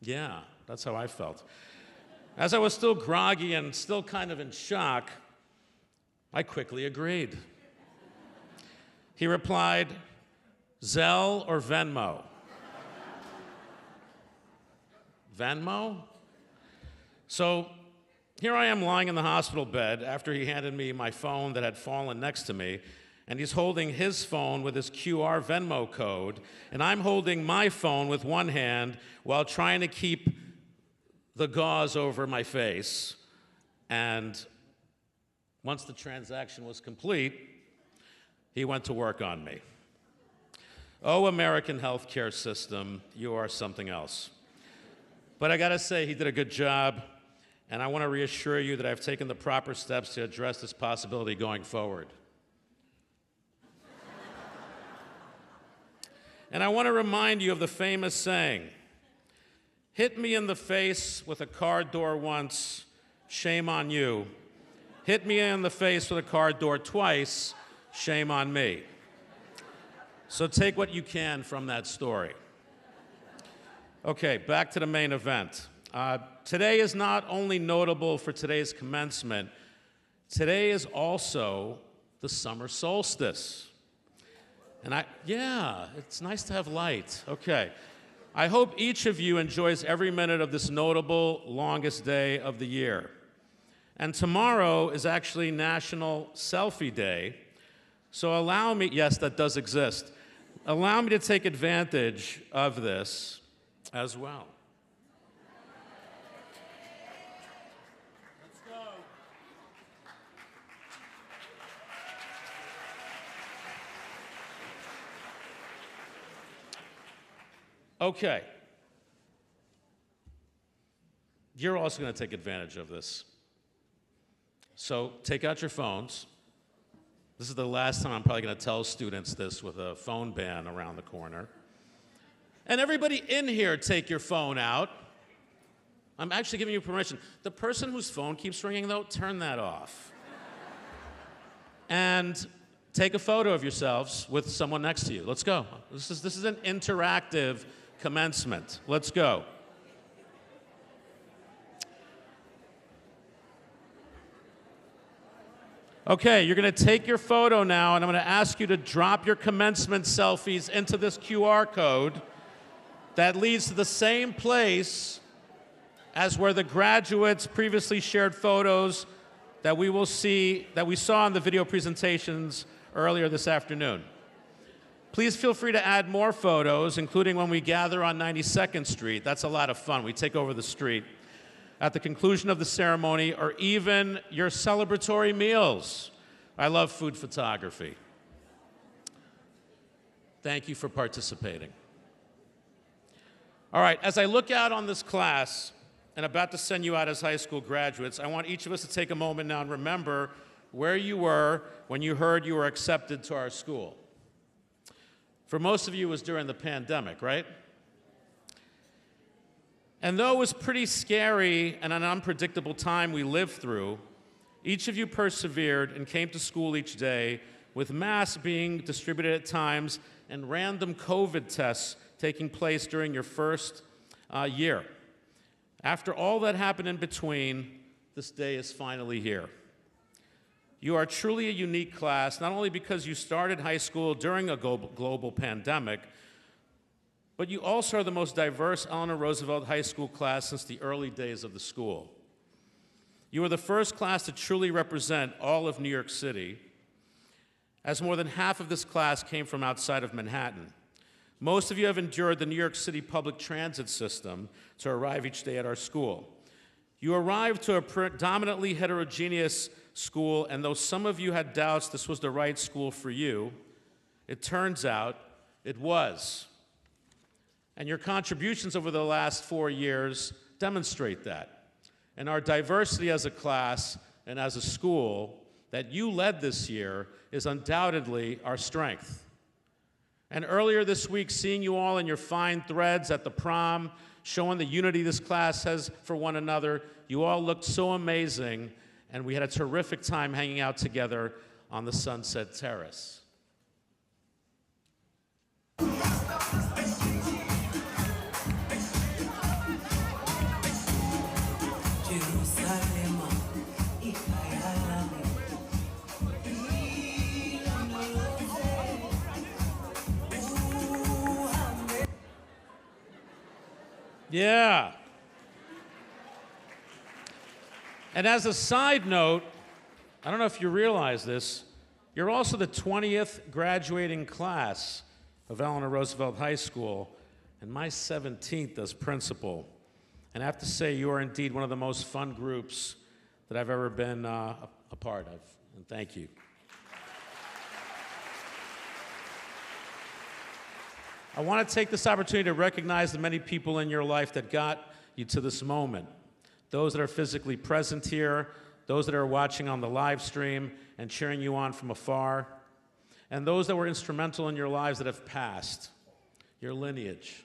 Yeah, that's how I felt. As I was still groggy and still kind of in shock, I quickly agreed. He replied, Zelle or Venmo? Venmo? So here I am lying in the hospital bed after he handed me my phone that had fallen next to me, and he's holding his phone with his QR Venmo code, and I'm holding my phone with one hand while trying to keep the gauze over my face. And once the transaction was complete, he went to work on me. Oh, American healthcare system, you are something else. But I gotta say, he did a good job, and I want to reassure you that I've taken the proper steps to address this possibility going forward. And I want to remind you of the famous saying, hit me in the face with a car door once, shame on you. Hit me in the face with a car door twice, shame on me. So take what you can from that story. Okay, back to the main event. Today is not only notable for today's commencement, today is also the summer solstice. Yeah, it's nice to have light. Okay. I hope each of you enjoys every minute of this notable longest day of the year. And tomorrow is actually National Selfie Day. So allow me, yes, that does exist. Allow me to take advantage of this as well. Let's go. Okay. You're also going to take advantage of this. So take out your phones. This is the last time I'm probably going to tell students this with a phone ban around the corner. And everybody in here, take your phone out. I'm actually giving you permission. The person whose phone keeps ringing, though, turn that off. And take a photo of yourselves with someone next to you. Let's go. This is an interactive commencement. Let's go. Okay, you're going to take your photo now, and I'm going to ask you to drop your commencement selfies into this QR code that leads to the same place as where the graduates previously shared photos that we saw in the video presentations earlier this afternoon. Please feel free to add more photos, including when we gather on 92nd Street. That's a lot of fun. We take over the street at the conclusion of the ceremony, or even your celebratory meals. I love food photography. Thank you for participating. All right, as I look out on this class and about to send you out as high school graduates, I want each of us to take a moment now and remember where you were when you heard you were accepted to our school. For most of you, it was during the pandemic, right? And though it was pretty scary and an unpredictable time we lived through, each of you persevered and came to school each day with masks being distributed at times and random COVID tests taking place during your first year. After all that happened in between, this day is finally here. You are truly a unique class, not only because you started high school during a global pandemic, but you also are the most diverse Eleanor Roosevelt High School class since the early days of the school. You are the first class to truly represent all of New York City, as more than half of this class came from outside of Manhattan. Most of you have endured the New York City public transit system to arrive each day at our school. You arrived to a predominantly heterogeneous school, and though some of you had doubts this was the right school for you, it turns out it was. And your contributions over the last 4 years demonstrate that. And our diversity as a class and as a school that you led this year is undoubtedly our strength. And earlier this week, seeing you all in your fine threads at the prom, showing the unity this class has for one another, you all looked so amazing, and we had a terrific time hanging out together on the Sunset Terrace. Yeah. And as a side note, I don't know if you realize this, you're also the 20th graduating class of Eleanor Roosevelt High School, and my 17th as principal. And I have to say, you are indeed one of the most fun groups that I've ever been a part of, and thank you. I want to take this opportunity to recognize the many people in your life that got you to this moment. Those that are physically present here, those that are watching on the live stream and cheering you on from afar, and those that were instrumental in your lives that have passed, your lineage.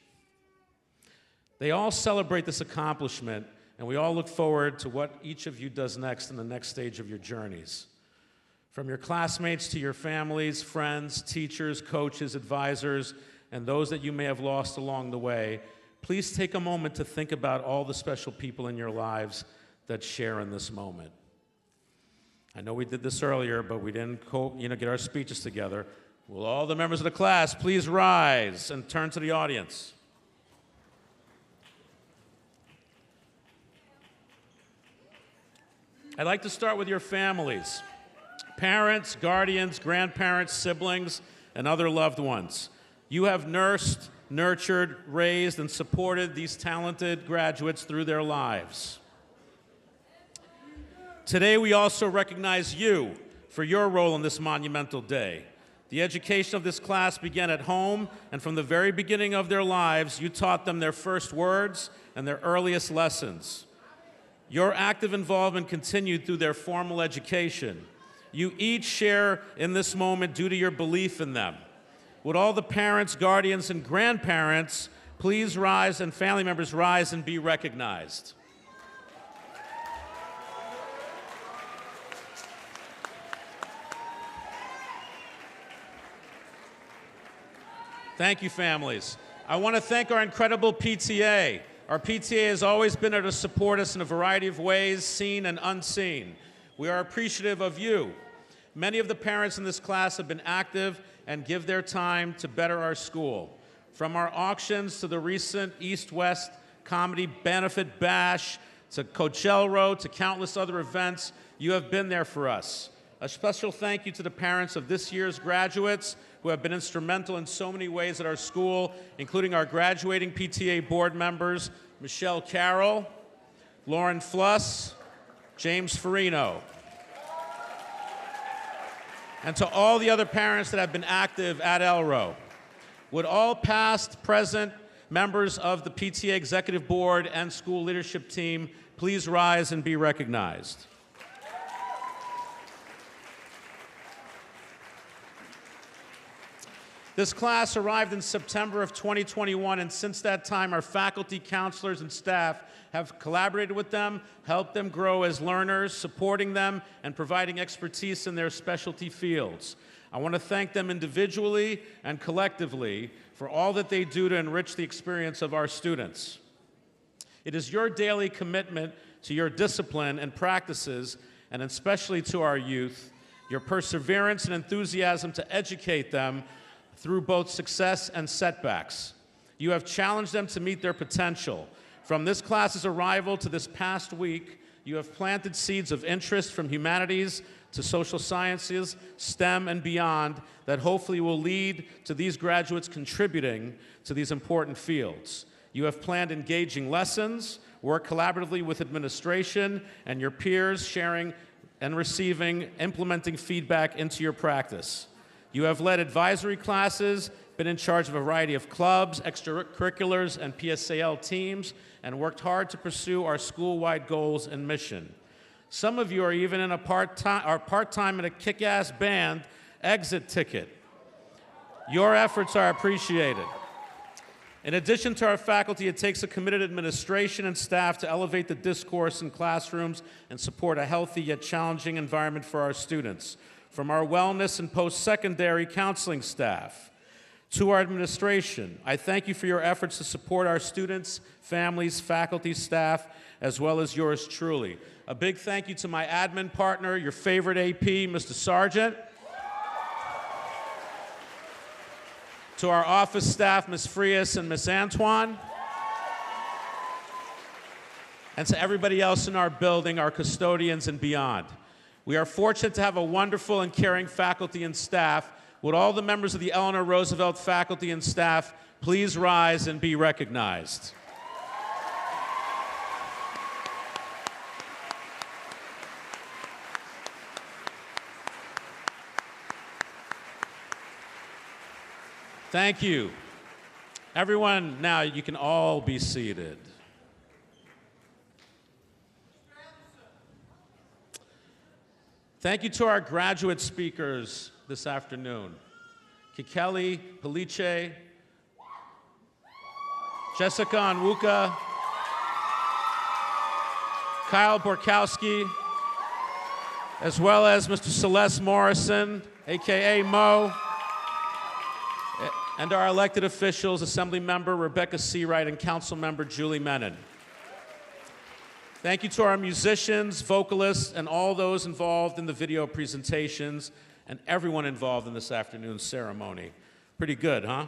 They all celebrate this accomplishment, and we all look forward to what each of you does next in the next stage of your journeys. From your classmates to your families, friends, teachers, coaches, advisors, and those that you may have lost along the way, please take a moment to think about all the special people in your lives that share in this moment. I know we did this earlier, but we didn't get our speeches together. Will all the members of the class please rise and turn to the audience? I'd like to start with your families. Parents, guardians, grandparents, siblings, and other loved ones. You have nursed, nurtured, raised, and supported these talented graduates through their lives. Today, we also recognize you for your role in this monumental day. The education of this class began at home, and from the very beginning of their lives, you taught them their first words and their earliest lessons. Your active involvement continued through their formal education. You each share in this moment due to your belief in them. Would all the parents, guardians, and grandparents please rise, and family members rise and be recognized? Thank you, families. I want to thank our incredible PTA. Our PTA has always been there to support us in a variety of ways, seen and unseen. We are appreciative of you. Many of the parents in this class have been active and give their time to better our school. From our auctions to the recent East-West Comedy Benefit Bash, to Coachella to countless other events, you have been there for us. A special thank you to the parents of this year's graduates who have been instrumental in so many ways at our school, including our graduating PTA board members, Michelle Carroll, Lauren Fluss, James Farino. And to all the other parents that have been active at Elro. Would all past, present members of the PTA Executive Board and school leadership team please rise and be recognized? This class arrived in September of 2021, and since that time, our faculty, counselors, and staff have collaborated with them, helped them grow as learners, supporting them, and providing expertise in their specialty fields. I want to thank them individually and collectively for all that they do to enrich the experience of our students. It is your daily commitment to your discipline and practices, and especially to our youth, your perseverance and enthusiasm to educate them through both success and setbacks. You have challenged them to meet their potential. From this class's arrival to this past week, you have planted seeds of interest from humanities to social sciences, STEM, and beyond that hopefully will lead to these graduates contributing to these important fields. You have planned engaging lessons, worked collaboratively with administration and your peers, sharing and receiving, implementing feedback into your practice. You have led advisory classes, been in charge of a variety of clubs, extracurriculars, and PSAL teams, and worked hard to pursue our school-wide goals and mission. Some of you are even in a part-time in a kick-ass band, Exit Ticket. Your efforts are appreciated. In addition to our faculty, it takes a committed administration and staff to elevate the discourse in classrooms and support a healthy yet challenging environment for our students. From our wellness and post-secondary counseling staff to our administration, I thank you for your efforts to support our students, families, faculty, staff, as well as yours truly. A big thank you to my admin partner, your favorite AP, Mr. Sargent. To our office staff, Ms. Frias and Ms. Antoine. And to everybody else in our building, our custodians and beyond. We are fortunate to have a wonderful and caring faculty and staff. Would all the members of the Eleanor Roosevelt faculty and staff please rise and be recognized? Thank you. Everyone, now you can all be seated. Thank you to our graduate speakers this afternoon. Kikeli Peliche, Jessica Onwuka, Kyle Borkowski, as well as Mr. Celeste Morrison, AKA Mo, and our elected officials, Assembly Member Rebecca Seawright and Council Member Julie Menon. Thank you to our musicians, vocalists, and all those involved in the video presentations. and everyone involved in this afternoon's ceremony. Pretty good, huh?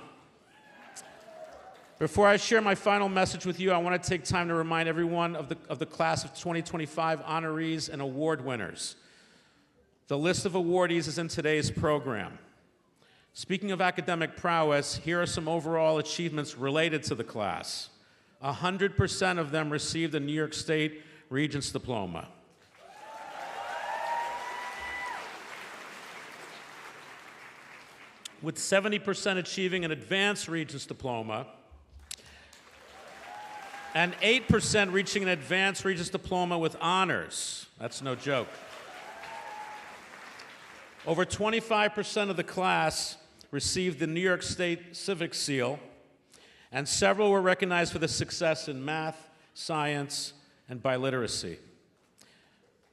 Before I share my final message with you, I want to take time to remind everyone of the class of 2025 honorees and award winners. The list of awardees is in today's program. Speaking of academic prowess, here are some overall achievements related to the class. 100% of them received a New York State Regents Diploma. With 70% achieving an Advanced Regents Diploma, and 8% reaching an Advanced Regents Diploma with honors. That's no joke. Over 25% of the class received the New York State Civic Seal, and several were recognized for their success in math, science, and biliteracy.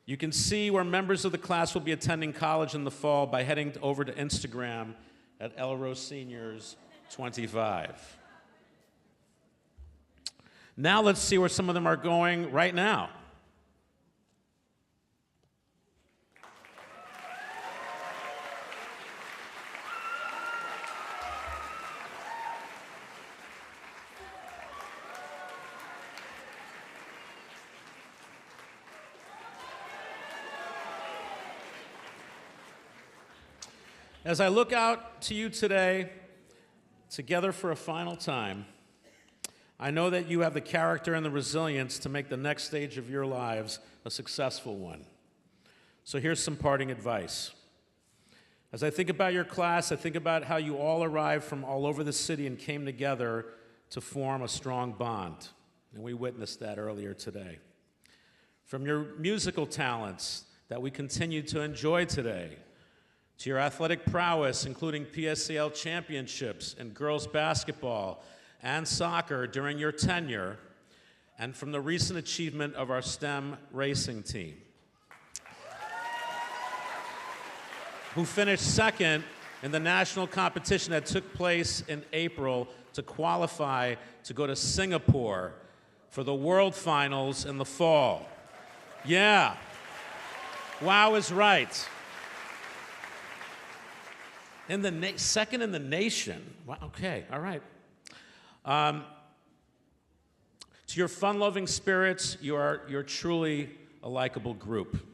You can see where members of the class will be attending college in the fall by heading over to Instagram at Elrose Seniors 25. Now let's see where some of them are going right now. As I look out to you today, together for a final time, I know that you have the character and the resilience to make the next stage of your lives a successful one. So here's some parting advice. As I think about your class, I think about how you all arrived from all over the city and came together to form a strong bond. And we witnessed that earlier today. From your musical talents that we continue to enjoy today, to your athletic prowess, including PSAL championships and girls basketball and soccer during your tenure, and from the recent achievement of our STEM racing team, who finished second in the national competition that took place in April to qualify to go to Singapore for the World Finals in the fall. Yeah, wow is right. Second in the nation. Wow, okay, all right. To your fun-loving spirits, you're truly a likable group.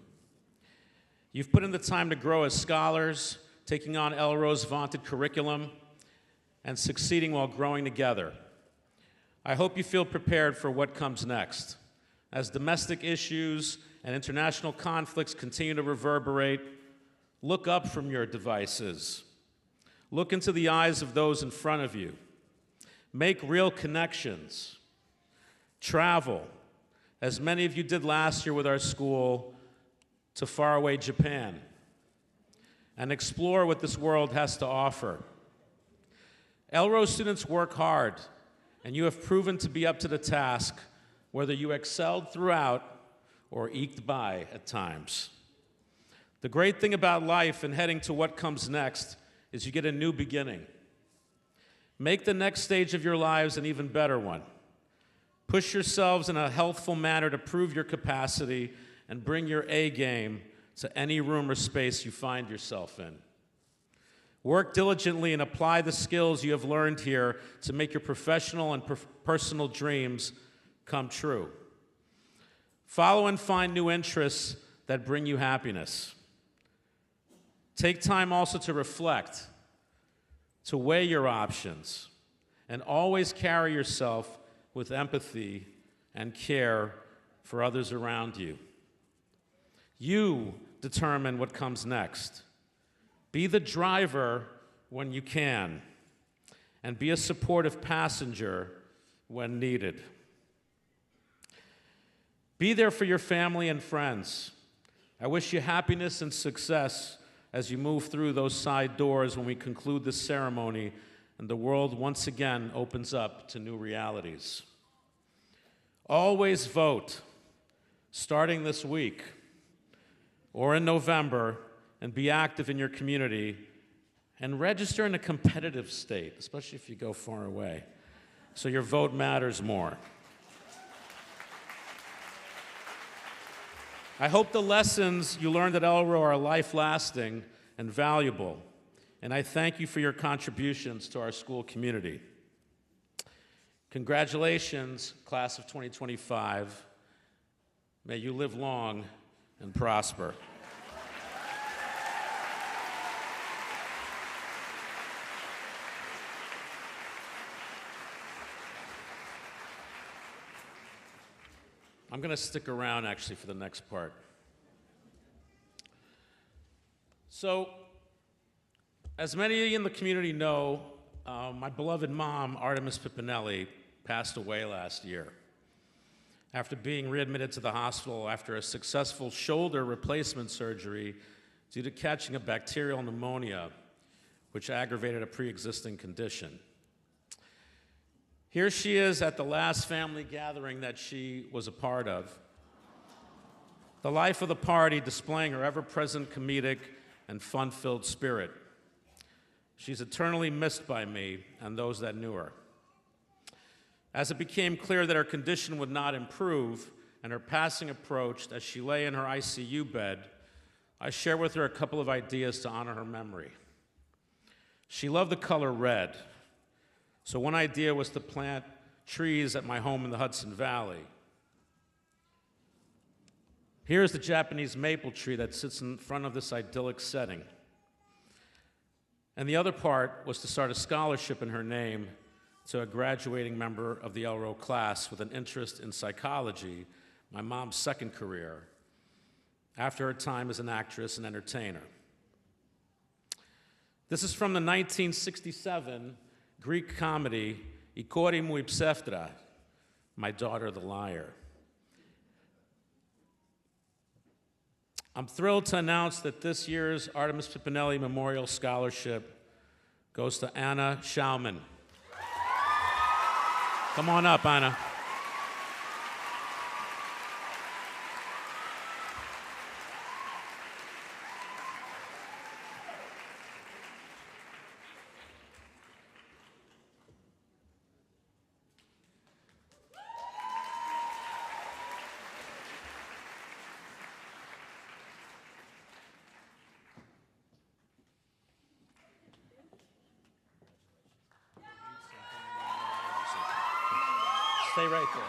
You've put in the time to grow as scholars, taking on Elrose's vaunted curriculum, and succeeding while growing together. I hope you feel prepared for what comes next. As domestic issues and international conflicts continue to reverberate, look up from your devices. Look into the eyes of those in front of you. Make real connections. Travel, as many of you did last year with our school, to faraway Japan. And explore what this world has to offer. Elrose students work hard, and you have proven to be up to the task, whether you excelled throughout or eked by at times. The great thing about life and heading to what comes next is you get a new beginning. Make the next stage of your lives an even better one. Push yourselves in a healthful manner to prove your capacity and bring your A game to any room or space you find yourself in. Work diligently and apply the skills you have learned here to make your professional and personal dreams come true. Follow and find new interests that bring you happiness. Take time also to reflect, to weigh your options, and always carry yourself with empathy and care for others around you. You determine what comes next. Be the driver when you can, and be a supportive passenger when needed. Be there for your family and friends. I wish you happiness and success as you move through those side doors when we conclude this ceremony and the world once again opens up to new realities. Always vote, starting this week or in November, and be active in your community, and register in a competitive state, especially if you go far away, so your vote matters more. I hope the lessons you learned at Elro are life-lasting and valuable, and I thank you for your contributions to our school community. Congratulations, class of 2025. May you live long and prosper. I'm going to stick around, actually, for the next part. So, as many of you in the community know, my beloved mom, Artemis Pipinelli, passed away last year after being readmitted to the hospital after a successful shoulder replacement surgery due to catching a bacterial pneumonia, which aggravated a pre-existing condition. Here she is at the last family gathering that she was a part of. The life of the party displaying her ever-present comedic and fun-filled spirit. She's eternally missed by me and those that knew her. As it became clear that her condition would not improve and her passing approached as she lay in her ICU bed, I shared with her a couple of ideas to honor her memory. She loved the color red. So one idea was to plant trees at my home in the Hudson Valley. Here's the Japanese maple tree that sits in front of this idyllic setting. And the other part was to start a scholarship in her name to a graduating member of the Elro class with an interest in psychology, my mom's second career, after her time as an actress and entertainer. This is from the 1967 Greek comedy, I Kori Mu Pseftra, My Daughter the Liar. I'm thrilled to announce that this year's Artemis Pipinelli Memorial Scholarship goes to Anna Schauman. Come on up, Anna. Stay right there.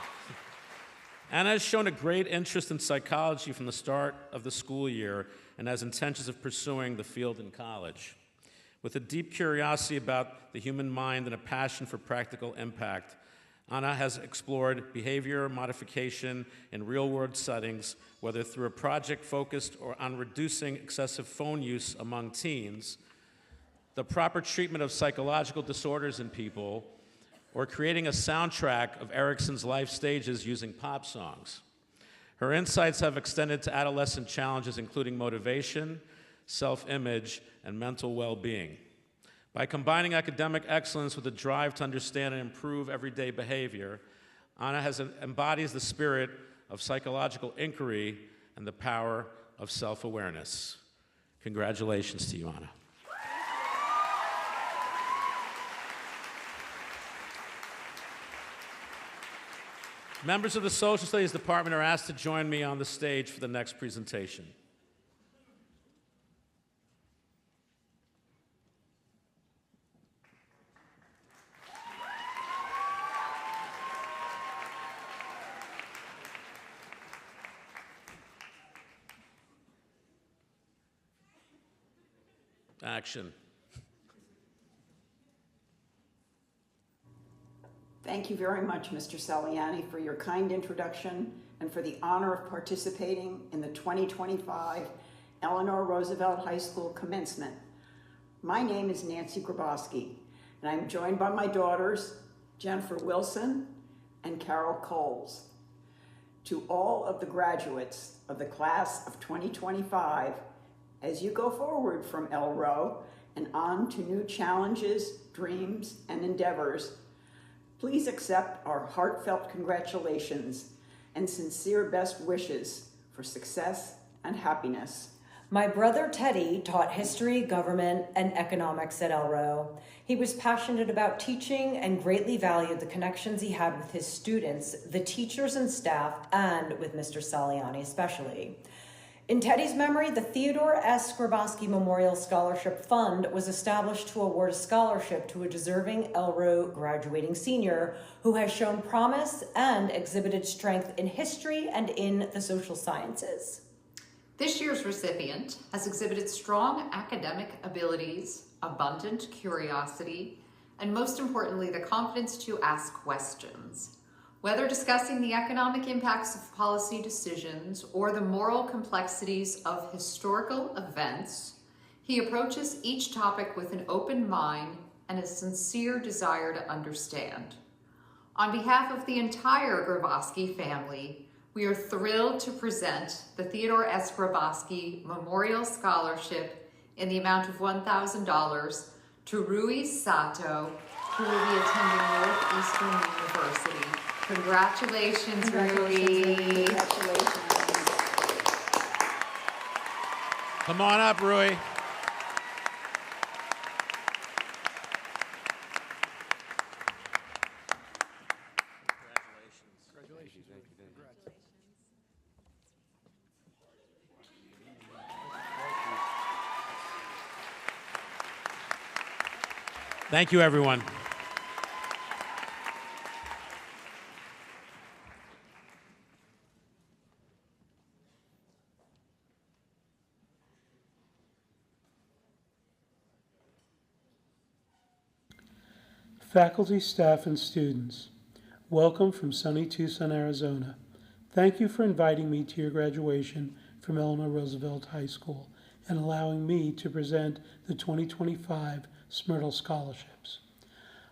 Anna has shown a great interest in psychology from the start of the school year and has intentions of pursuing the field in college. With a deep curiosity about the human mind and a passion for practical impact, Anna has explored behavior modification in real-world settings, whether through a project focused on reducing excessive phone use among teens, the proper treatment of psychological disorders in people, or creating a soundtrack of Erickson's life stages using pop songs. Her insights have extended to adolescent challenges including motivation, self-image, and mental well-being. By combining academic excellence with a drive to understand and improve everyday behavior, Anna embodies the spirit of psychological inquiry and the power of self-awareness. Congratulations to you, Anna. Members of the Social Studies Department are asked to join me on the stage for the next presentation. Action. Thank you very much, Mr. Saliani, for your kind introduction and for the honor of participating in the 2025 Eleanor Roosevelt High School commencement. My name is Nancy Grabowski, and I'm joined by my daughters, Jennifer Wilson and Carol Coles. To all of the graduates of the class of 2025, as you go forward from Elro and on to new challenges, dreams, and endeavors, please accept our heartfelt congratulations and sincere best wishes for success and happiness. My brother Teddy taught history, government, and economics at Elro. He was passionate about teaching and greatly valued the connections he had with his students, the teachers and staff, and with Mr. Saliani especially. In Teddy's memory, the Theodore S. Grabowski Memorial Scholarship Fund was established to award a scholarship to a deserving Elro graduating senior who has shown promise and exhibited strength in history and in the social sciences. This year's recipient has exhibited strong academic abilities, abundant curiosity, and most importantly, the confidence to ask questions. Whether discussing the economic impacts of policy decisions or the moral complexities of historical events, he approaches each topic with an open mind and a sincere desire to understand. On behalf of the entire Grabowski family, we are thrilled to present the Theodore S. Grabowski Memorial Scholarship in the amount of $1,000 to Rui Sato, who will be attending Northeastern University. Congratulations, Rui. Congratulations. Come on up, Rui. Thank you, everyone. Faculty, staff, and students, welcome from sunny Tucson, Arizona. Thank you for inviting me to your graduation from Eleanor Roosevelt High School and allowing me to present the 2025 Smyrtle Scholarships.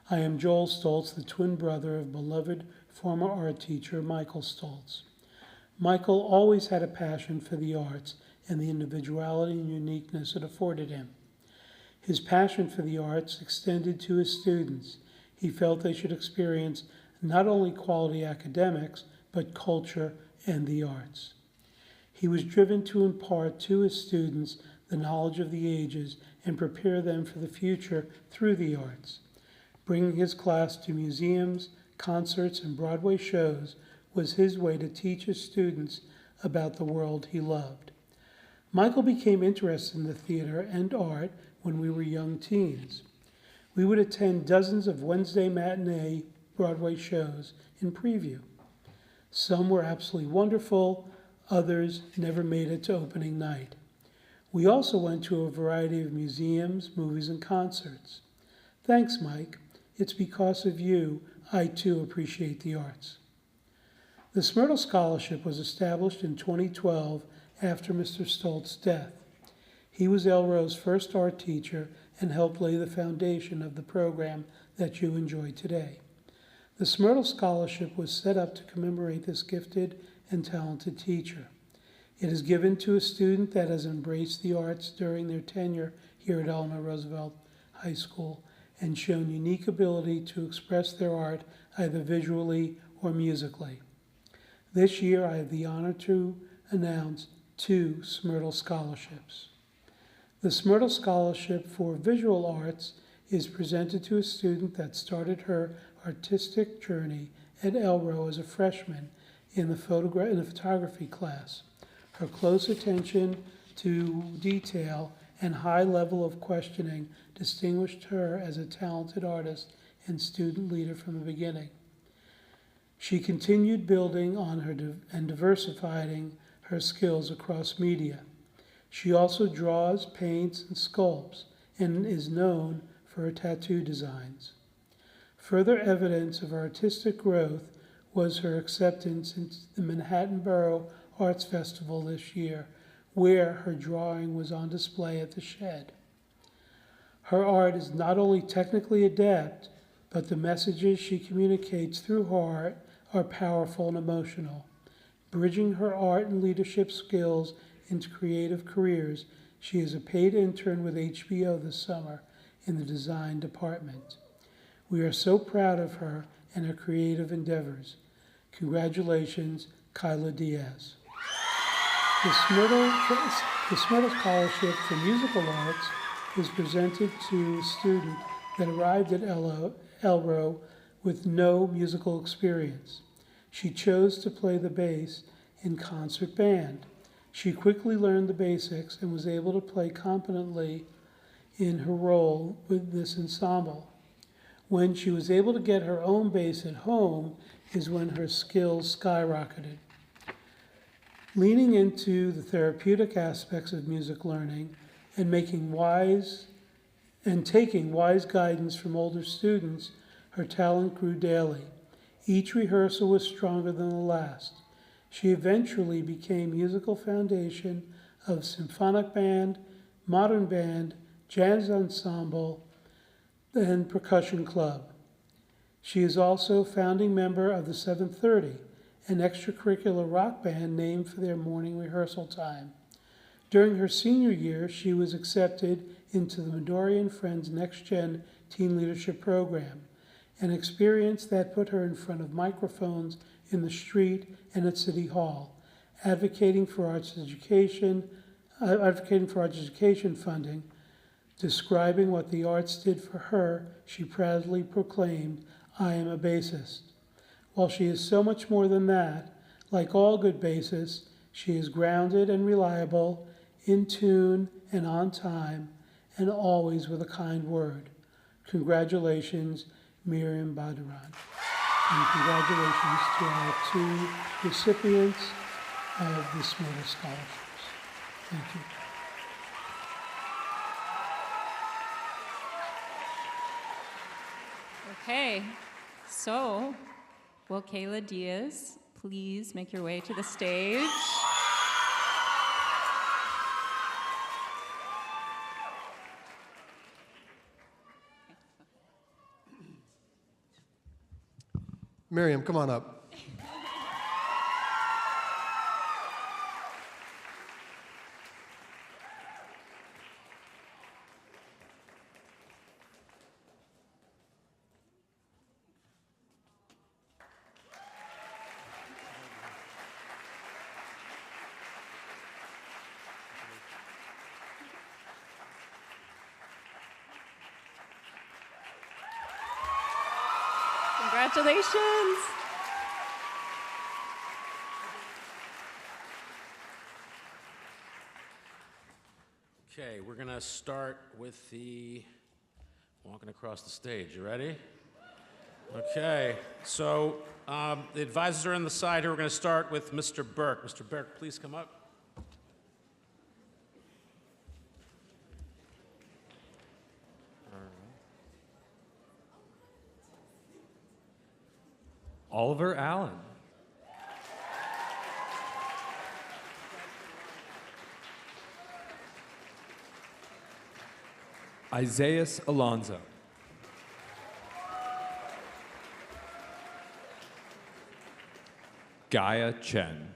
I am Joel Stoltz, the twin brother of beloved former art teacher Michael Stoltz. Michael always had a passion for the arts and the individuality and uniqueness it afforded him. His passion for the arts extended to his students. He felt they should experience not only quality academics, but culture and the arts. He was driven to impart to his students the knowledge of the ages and prepare them for the future through the arts. Bringing his class to museums, concerts, and Broadway shows was his way to teach his students about the world he loved. Michael became interested in the theater and art when we were young teens. We would attend dozens of Wednesday matinee Broadway shows in preview. Some were absolutely wonderful, others never made it to opening night. We also went to a variety of museums, movies, and concerts. Thanks, Mike. It's because of you I too appreciate the arts. The Smyrtle Scholarship was established in 2012 after Mr. Stoltz's death. He was Elro's first art teacher and helped lay the foundation of the program that you enjoy today. The Smyrtle Scholarship was set up to commemorate this gifted and talented teacher. It is given to a student that has embraced the arts during their tenure here at Eleanor Roosevelt High School and shown unique ability to express their art either visually or musically. This year, I have the honor to announce 2 Smyrtle Scholarships. The Smyrtle Scholarship for Visual Arts is presented to a student that started her artistic journey at Elro as a freshman in the photography class. Her close attention to detail and high level of questioning distinguished her as a talented artist and student leader from the beginning. She continued building on her and diversifying her skills across media. She also draws, paints, and sculpts, and is known for her tattoo designs. Further evidence of her artistic growth was her acceptance in the Manhattan Borough Arts Festival this year, where her drawing was on display at the Shed. Her art is not only technically adept, but the messages she communicates through her art are powerful and emotional. Bridging her art and leadership skills into creative careers, she is a paid intern with HBO this summer in the design department. We are so proud of her and her creative endeavors. Congratulations, Kyla Diaz. The Smyrtle Scholarship for Musical Arts is presented to a student that arrived at Elro with no musical experience. She chose to play the bass in concert band. She quickly learned the basics and was able to play competently in her role with this ensemble. When she was able to get her own bass at home is when her skills skyrocketed. Leaning into the therapeutic aspects of music learning and taking wise guidance from older students, her talent grew daily. Each rehearsal was stronger than the last. She eventually became musical foundation of symphonic band, modern band, jazz ensemble, and percussion club. She is also founding member of the 730, an extracurricular rock band named for their morning rehearsal time. During her senior year, she was accepted into the Midori and Friends Next Gen Teen Leadership Program, an experience that put her in front of microphones in the street and at City Hall, advocating for arts education funding. Describing what the arts did for her, she proudly proclaimed, "I am a bassist." While she is so much more than that, like all good bassists, she is grounded and reliable, in tune and on time, and always with a kind word. Congratulations, Miriam Badiran. And congratulations to our 2 recipients of the SMOTA scholarships. Thank you. Okay, so will Kayla Diaz please make your way to the stage? Miriam, come on up. Congratulations. Okay, we're gonna start with the walking across the stage. You ready? Okay, so the advisors are on the side here. We're gonna start with Mr. Burke. Mr. Burke, please come up. Oliver Allen. Isaiah Alonzo. Gaia Chen.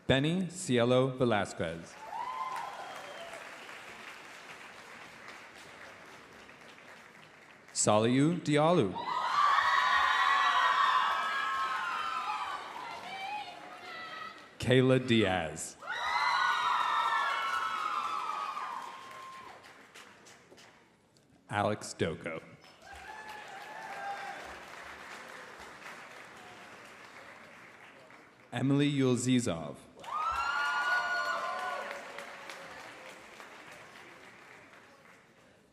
Benny Cielo Velasquez. Saliu Diallo. Kayla Diaz. Alex Doko. Emily Yulzizov.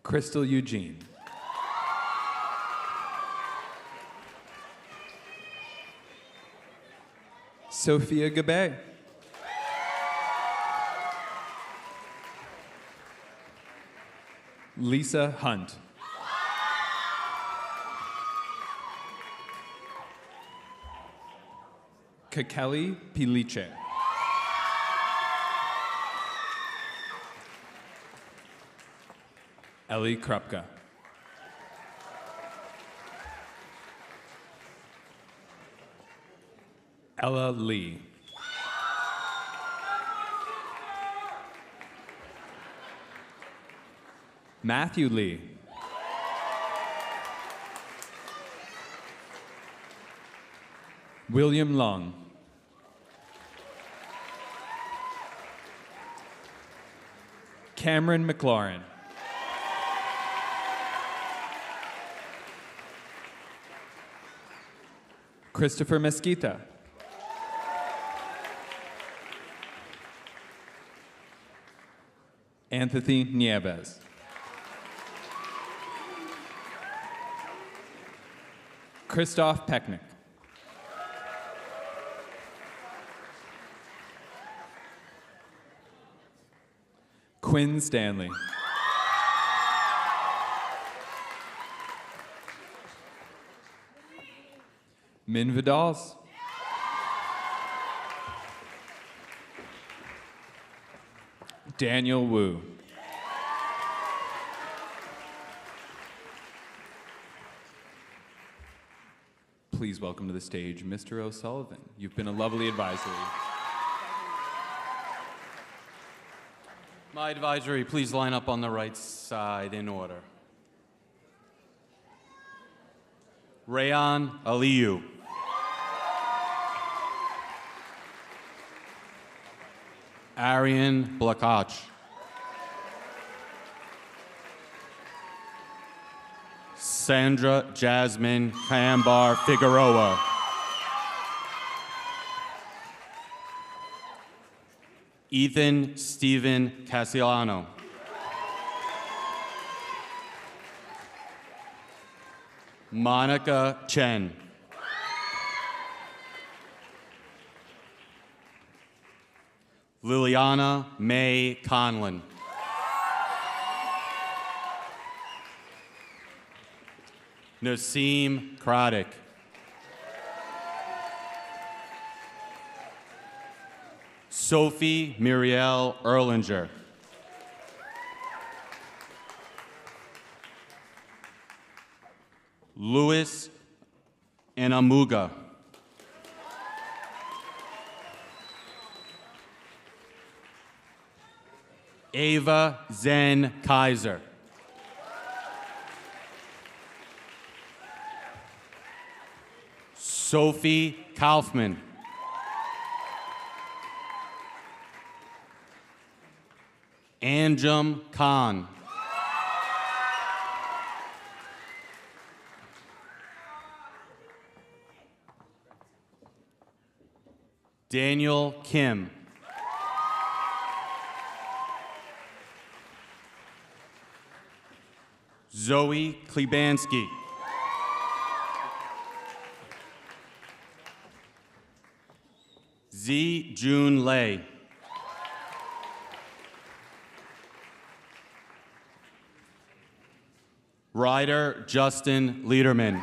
Crystal Eugene. Sophia Gabe. Lisa Hunt. Kakeli Piliche. Ellie Krupka. Ella Lee. Matthew Lee. William Long. Cameron McLaurin. Christopher Mesquita. Anthony Nieves. Christoph Pecknick. Quinn Stanley. Min Vidals. Daniel Wu. Please welcome to the stage Mr. O'Sullivan. You've been a lovely advisory. My advisory, please line up on the right side in order. Rayan Aliyu. Arian Blakach. Sandra Jasmine Cambar Figueroa. Ethan Stephen Castellano. Monica Chen. Liliana May Conlon. Naseem Kradek. Sophie Muriel Erlinger. Louis Enamuga. Ava Zen Kaiser. Sophie Kaufman. Anjum Khan. Daniel Kim. Zoe Klebanski. Z. June Lei. Ryder Justin Liederman.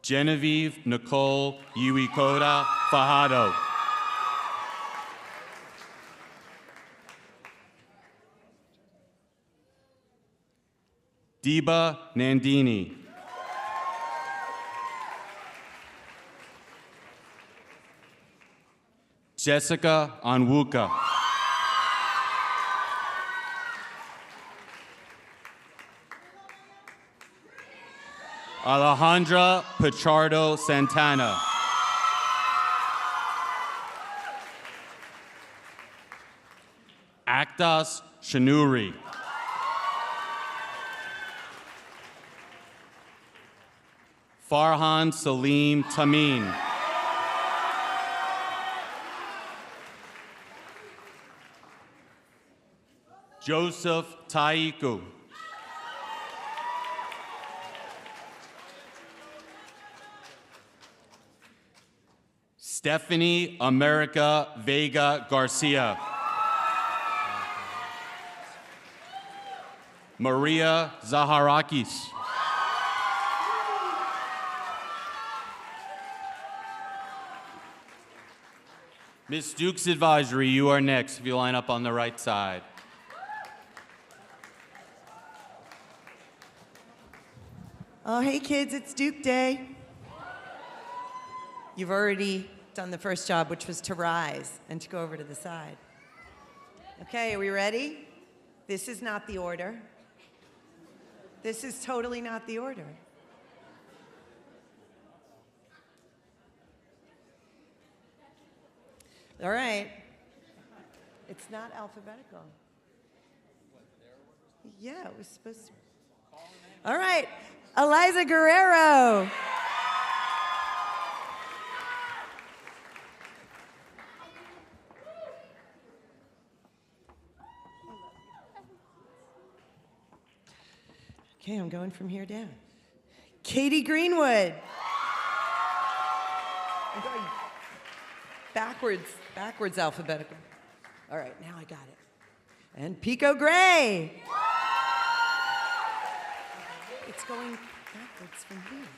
Genevieve Nicole Uikoda Fajardo. Deba Nandini. Jessica Onwuka. Alejandra Pichardo Santana. Akdas Shanuri. Farhan Salim Tamim. Joseph Taiku. Stephanie America Vega Garcia. Maria Zaharakis. Ms. Duke's advisory, you are next if you line up on the right side. Oh, hey kids, it's Duke Day. You've already done the first job, which was to rise and to go over to the side. Okay, are we ready? This is not the order. This is totally not the order. All right. It's not alphabetical. Yeah, it was supposed to. All right, Eliza Guerrero. Okay, I'm going from here down. Katie Greenwood. I'm going backwards alphabetical. All right, now I got it. And Pico Gray. It's going backwards from here.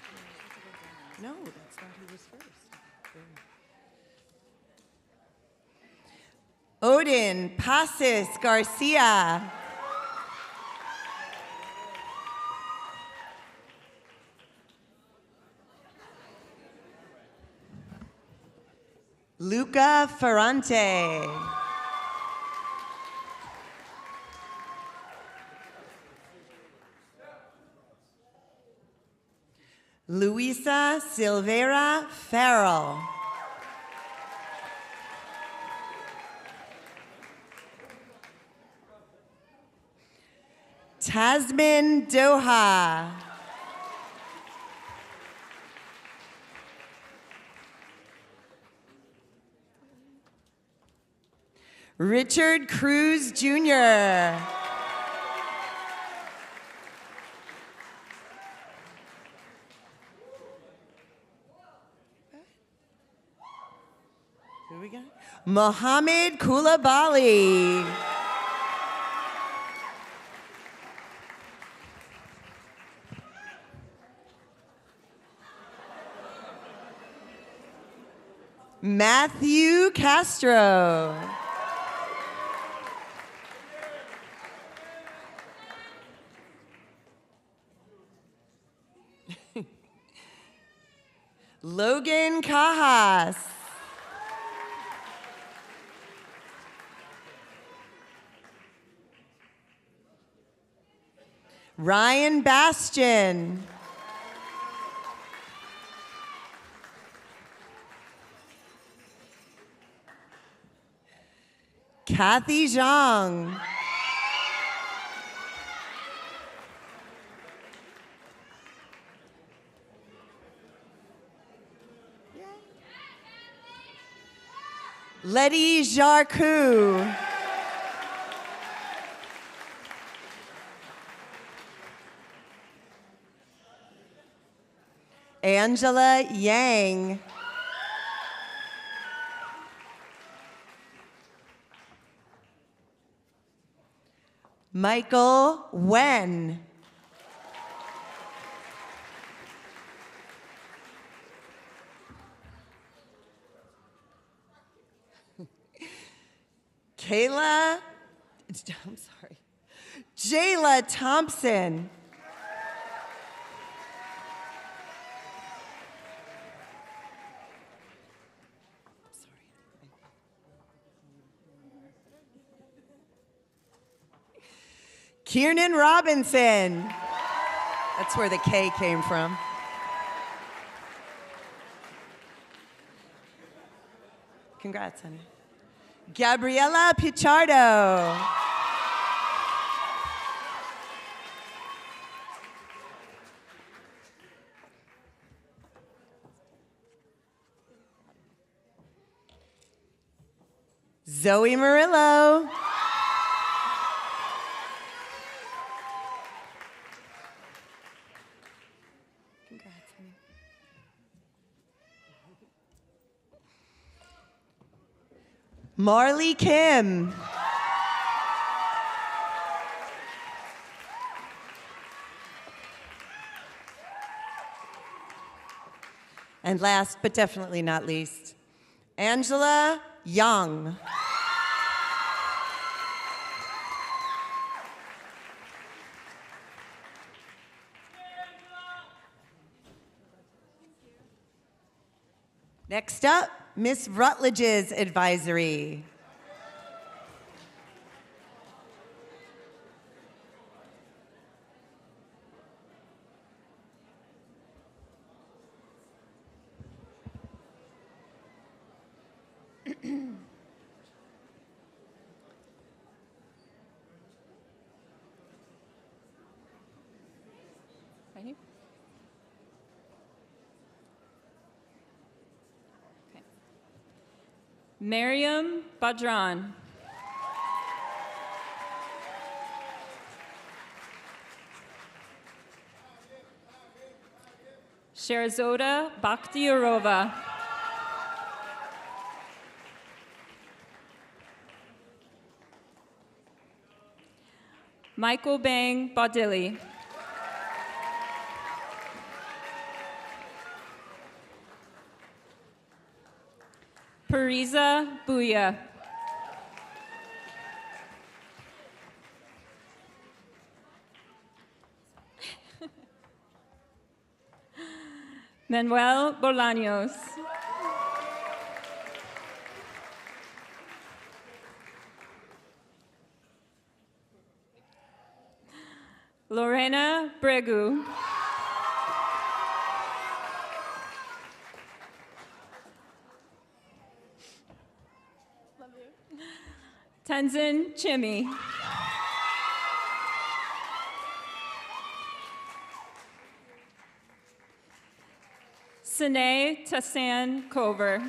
No, that's not who was first. Odin Pasis Garcia. Luca Ferrante. Luisa Silveira Farrell. Tasmin Doha. Richard Cruz Jr. Who we got? Mohammed Koulibaly. Matthew Castro. Logan Cajas. Ryan Bastian. Kathy Zhang. Letty Jarcou. Angela Yang. Michael Wen. Kayla, I'm sorry, Jayla Thompson. Kiernan Robinson. That's where the K came from. Congrats, honey. Gabriela Pichardo. Zoe Murillo. Congrats, honey. Marley Kim. And last but definitely not least, Angela Young. Next up, Miss Rutledge's advisory. Mariam Badran. Shehrazada Bakhtiarova. Michael Bang Badili. Pariza Buya. Manuel Bolaños. Lorena Bregu. Tenzin Chimmy. Sine Tassan Cover.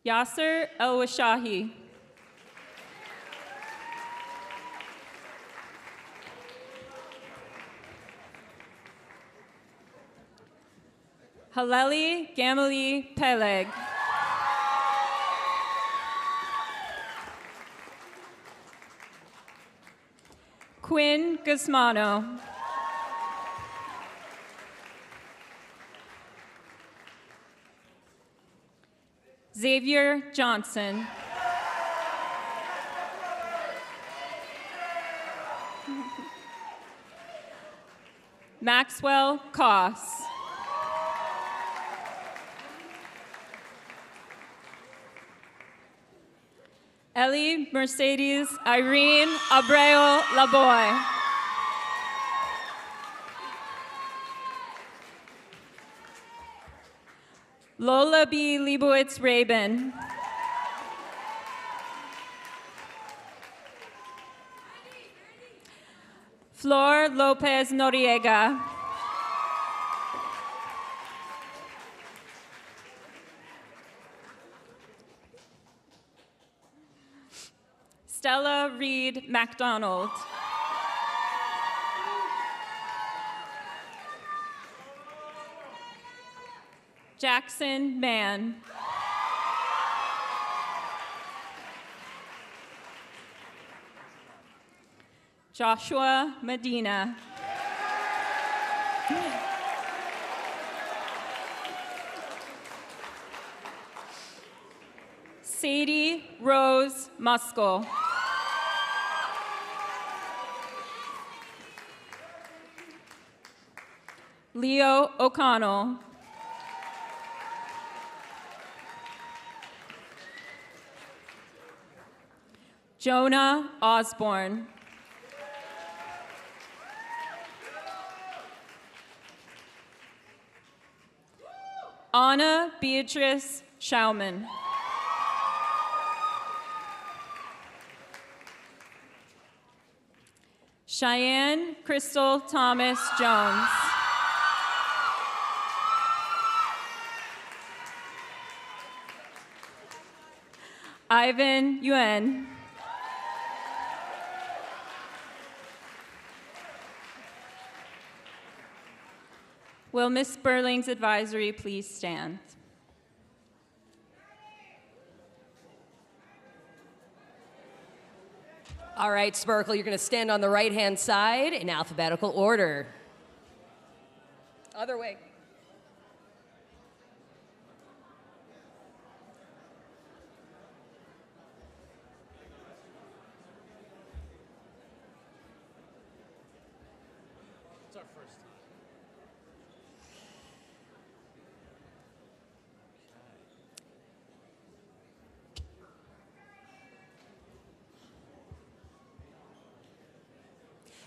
Yasser El-Washahi. Haleli Gamali Peleg. Quinn Guzmano. Xavier Johnson. Maxwell Koss. Ellie Mercedes Irene Abreu Laboy. Lola B. Leibowitz Rabin. Flor Lopez Noriega. Stella Reed MacDonald. Jackson Mann. Joshua Medina. Sadie Rose Muskell. Leo O'Connell. Jonah Osborne. Anna Beatrice Schauman. Cheyenne Crystal Thomas Jones. Ivan Yuen. Will Miss Sperling's advisory please stand? All right, Sparkle, you're going to stand on the right-hand side in alphabetical order. Other way. It's our first time.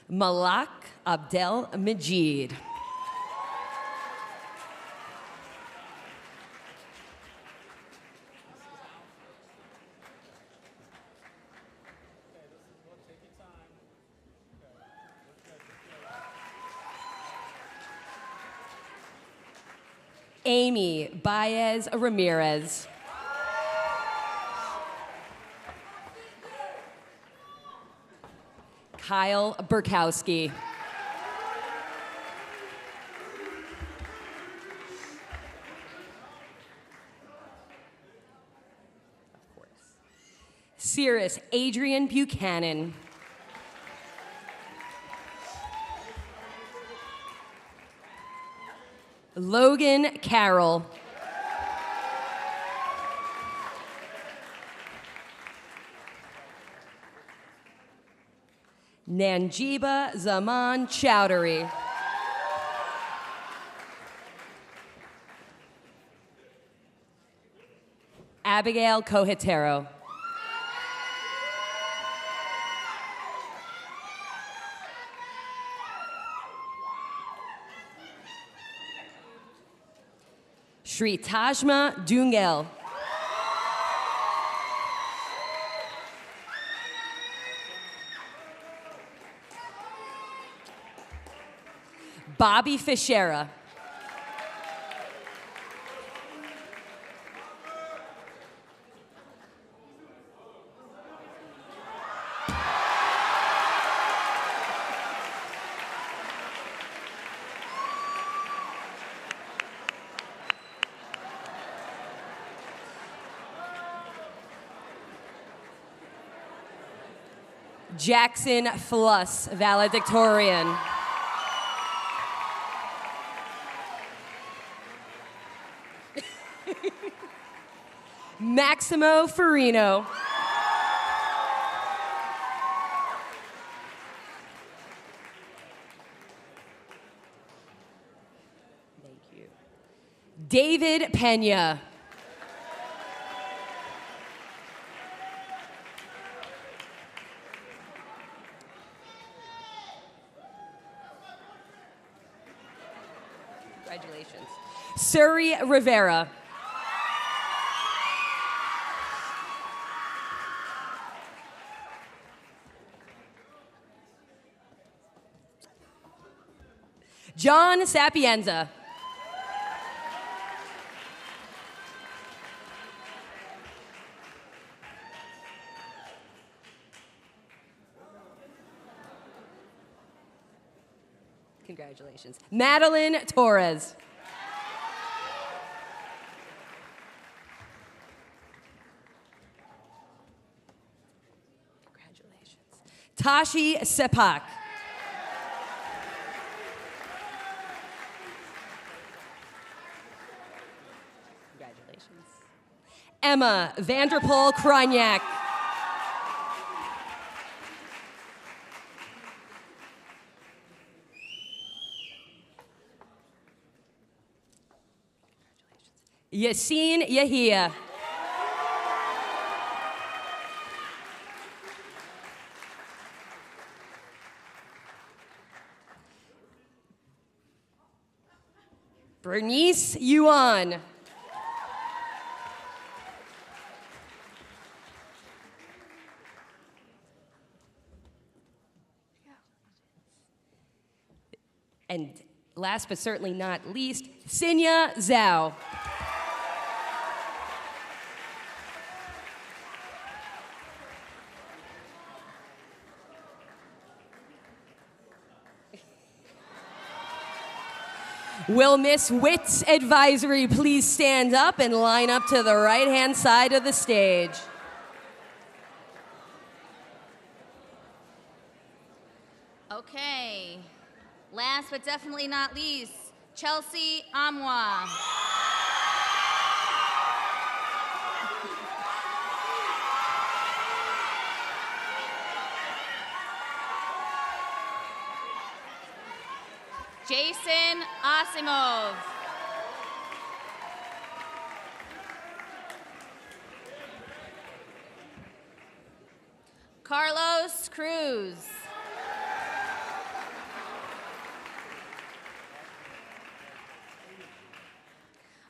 Malak Abdel Majid. Amy Baez Ramirez. Kyle Burkowski. Cirrus Adrian Buchanan. Logan Carroll. Nanjiba Zaman Chowdhury. Abigail Cohetero. Shri Tajma Dungel. Bobby Fischera. Jackson Fluss, valedictorian. Maximo Farino. Thank you. David Pena. Congratulations. Suri Rivera. John Sapienza. Congratulations. Madeline Torres. Congratulations. Tashi Sepak. Congratulations. Emma Vanderpool Kroniak. Yassine Yahia. Bernice Yuan. And last but certainly not least, Sinya Zhao. Will Miss Witt's Advisory please stand up and line up to the right-hand side of the stage? Okay. Last but definitely not least, Chelsea Amwa. Jason Asimov. Carlos Cruz.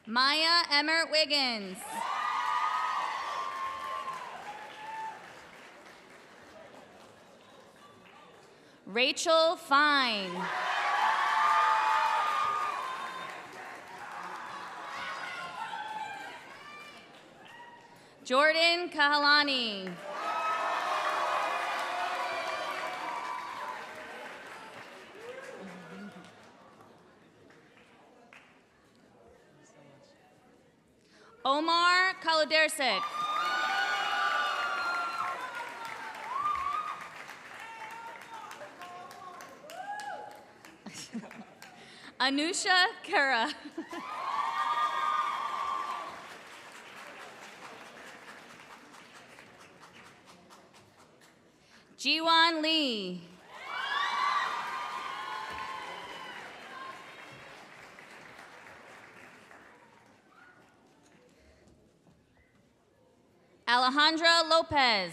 Maya Emmert Wiggins. Rachel Fine. Jordan Kahalani. Omar Kalodersik. Anusha Kara. Jiwan Lee. Alejandra Lopez.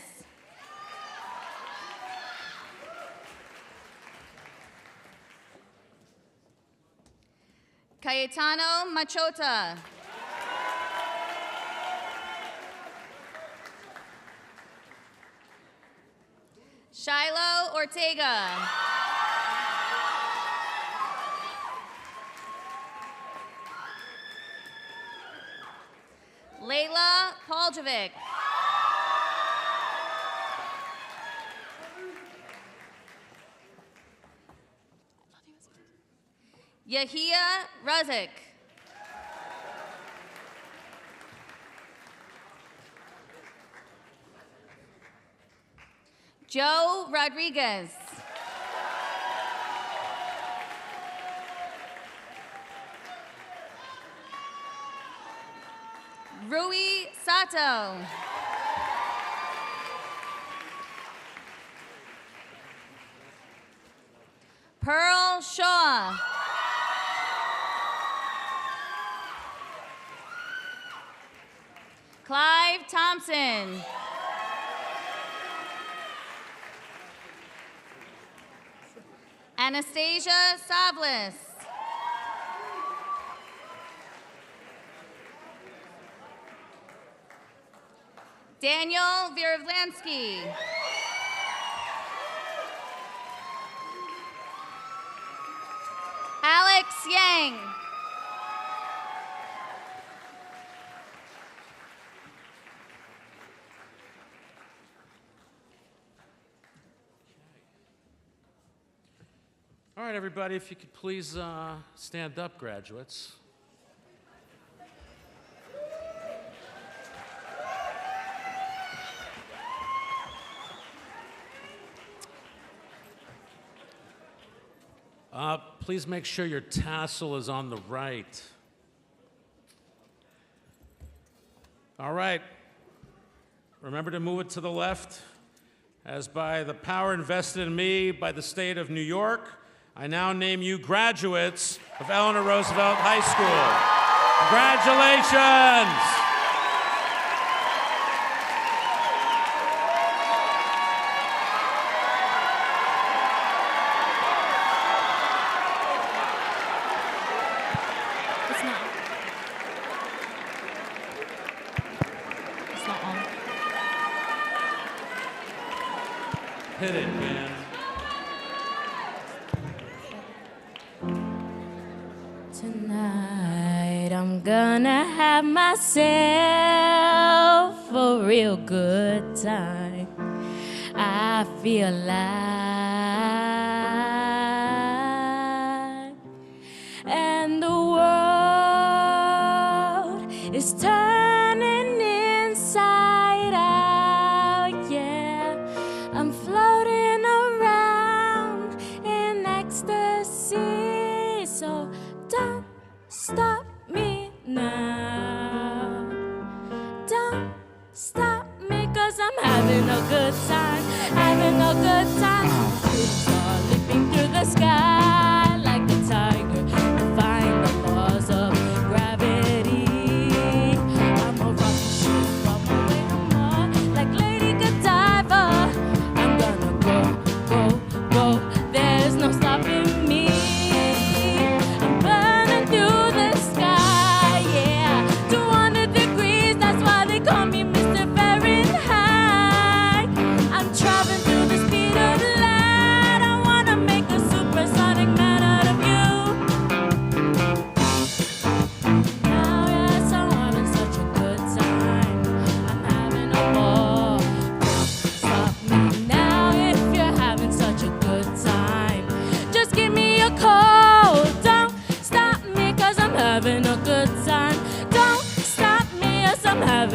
Cayetano Machota. Shiloh Ortega. Layla Poljevic. Yahia Razik. Joe Rodriguez. Rui Sato. Pearl Shaw. Clive Thompson. Anastasia Savlis. Daniel Viravlansky. Alex Yang. All right, everybody, if you could please stand up, graduates. Please make sure your tassel is on the right. All right. Remember to move it to the left. As by the power invested in me by the state of New York, I now name you graduates of Eleanor Roosevelt High School. Congratulations! Hit it, man. Tonight I'm gonna have myself a real good time. I feel like, and the world is turning inside out, yeah. I'm floating around in ecstasy, so don't stop me now. Don't stop me, 'cause I'm having a good time, having a good time.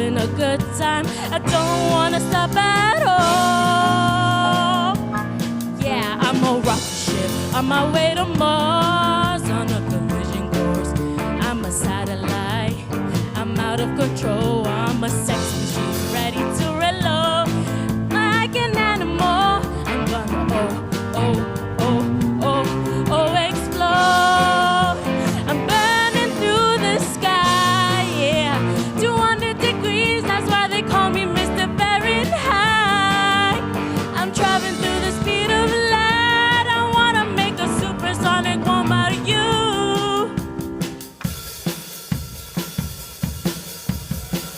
having a good time. I don't wanna stop at all. Yeah, I'm a rocket ship on my way to Mars on a collision course. I'm a satellite, I'm out of control. I'm a sex machine ready to reload. Like an animal, I'm gonna explode. I'm burning through the sky, yeah. 200 degrees, that's why they call me Mr. Fahrenheit. I'm traveling through the speed of light. I wanna make a supersonic bomb out of you.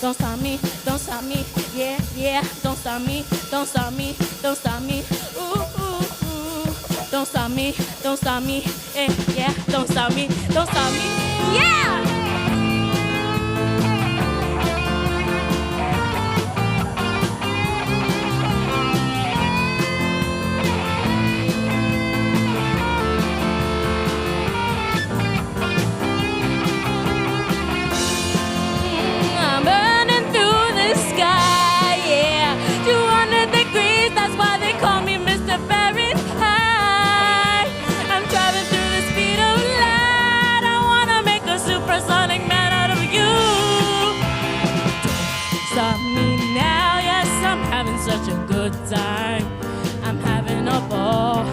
Don't stop me, yeah, yeah. Don't stop me, don't stop me, don't stop me. Ooh, ooh, ooh. Don't stop me, eh, yeah. Don't stop me, yeah. I'm burning through the sky, yeah. 200 degrees, that's why they call me Mr. Fahrenheit. I'm driving through the speed of light. I wanna make a supersonic man out of you. Don't stop me now, yes, I'm having such a good time. I'm having a ball.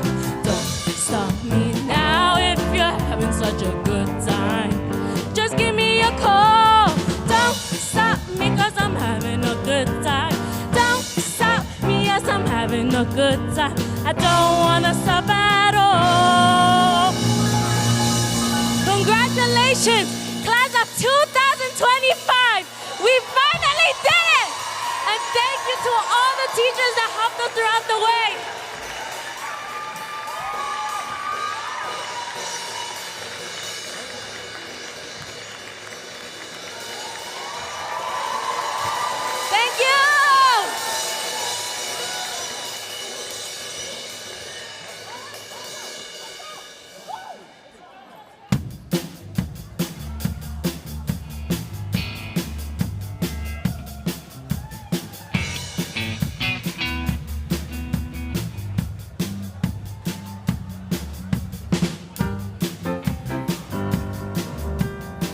Don't stop me now if you're having such a good time. Just give me a call. Don't stop me, cause I'm having a good time. Don't stop me, yes, I'm having a good time. I don't wanna stop at all. Congratulations, class of 2025. We finally did it! And thank you to all the teachers that helped us throughout the way. Thank you!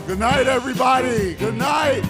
Good night, everybody. Good night.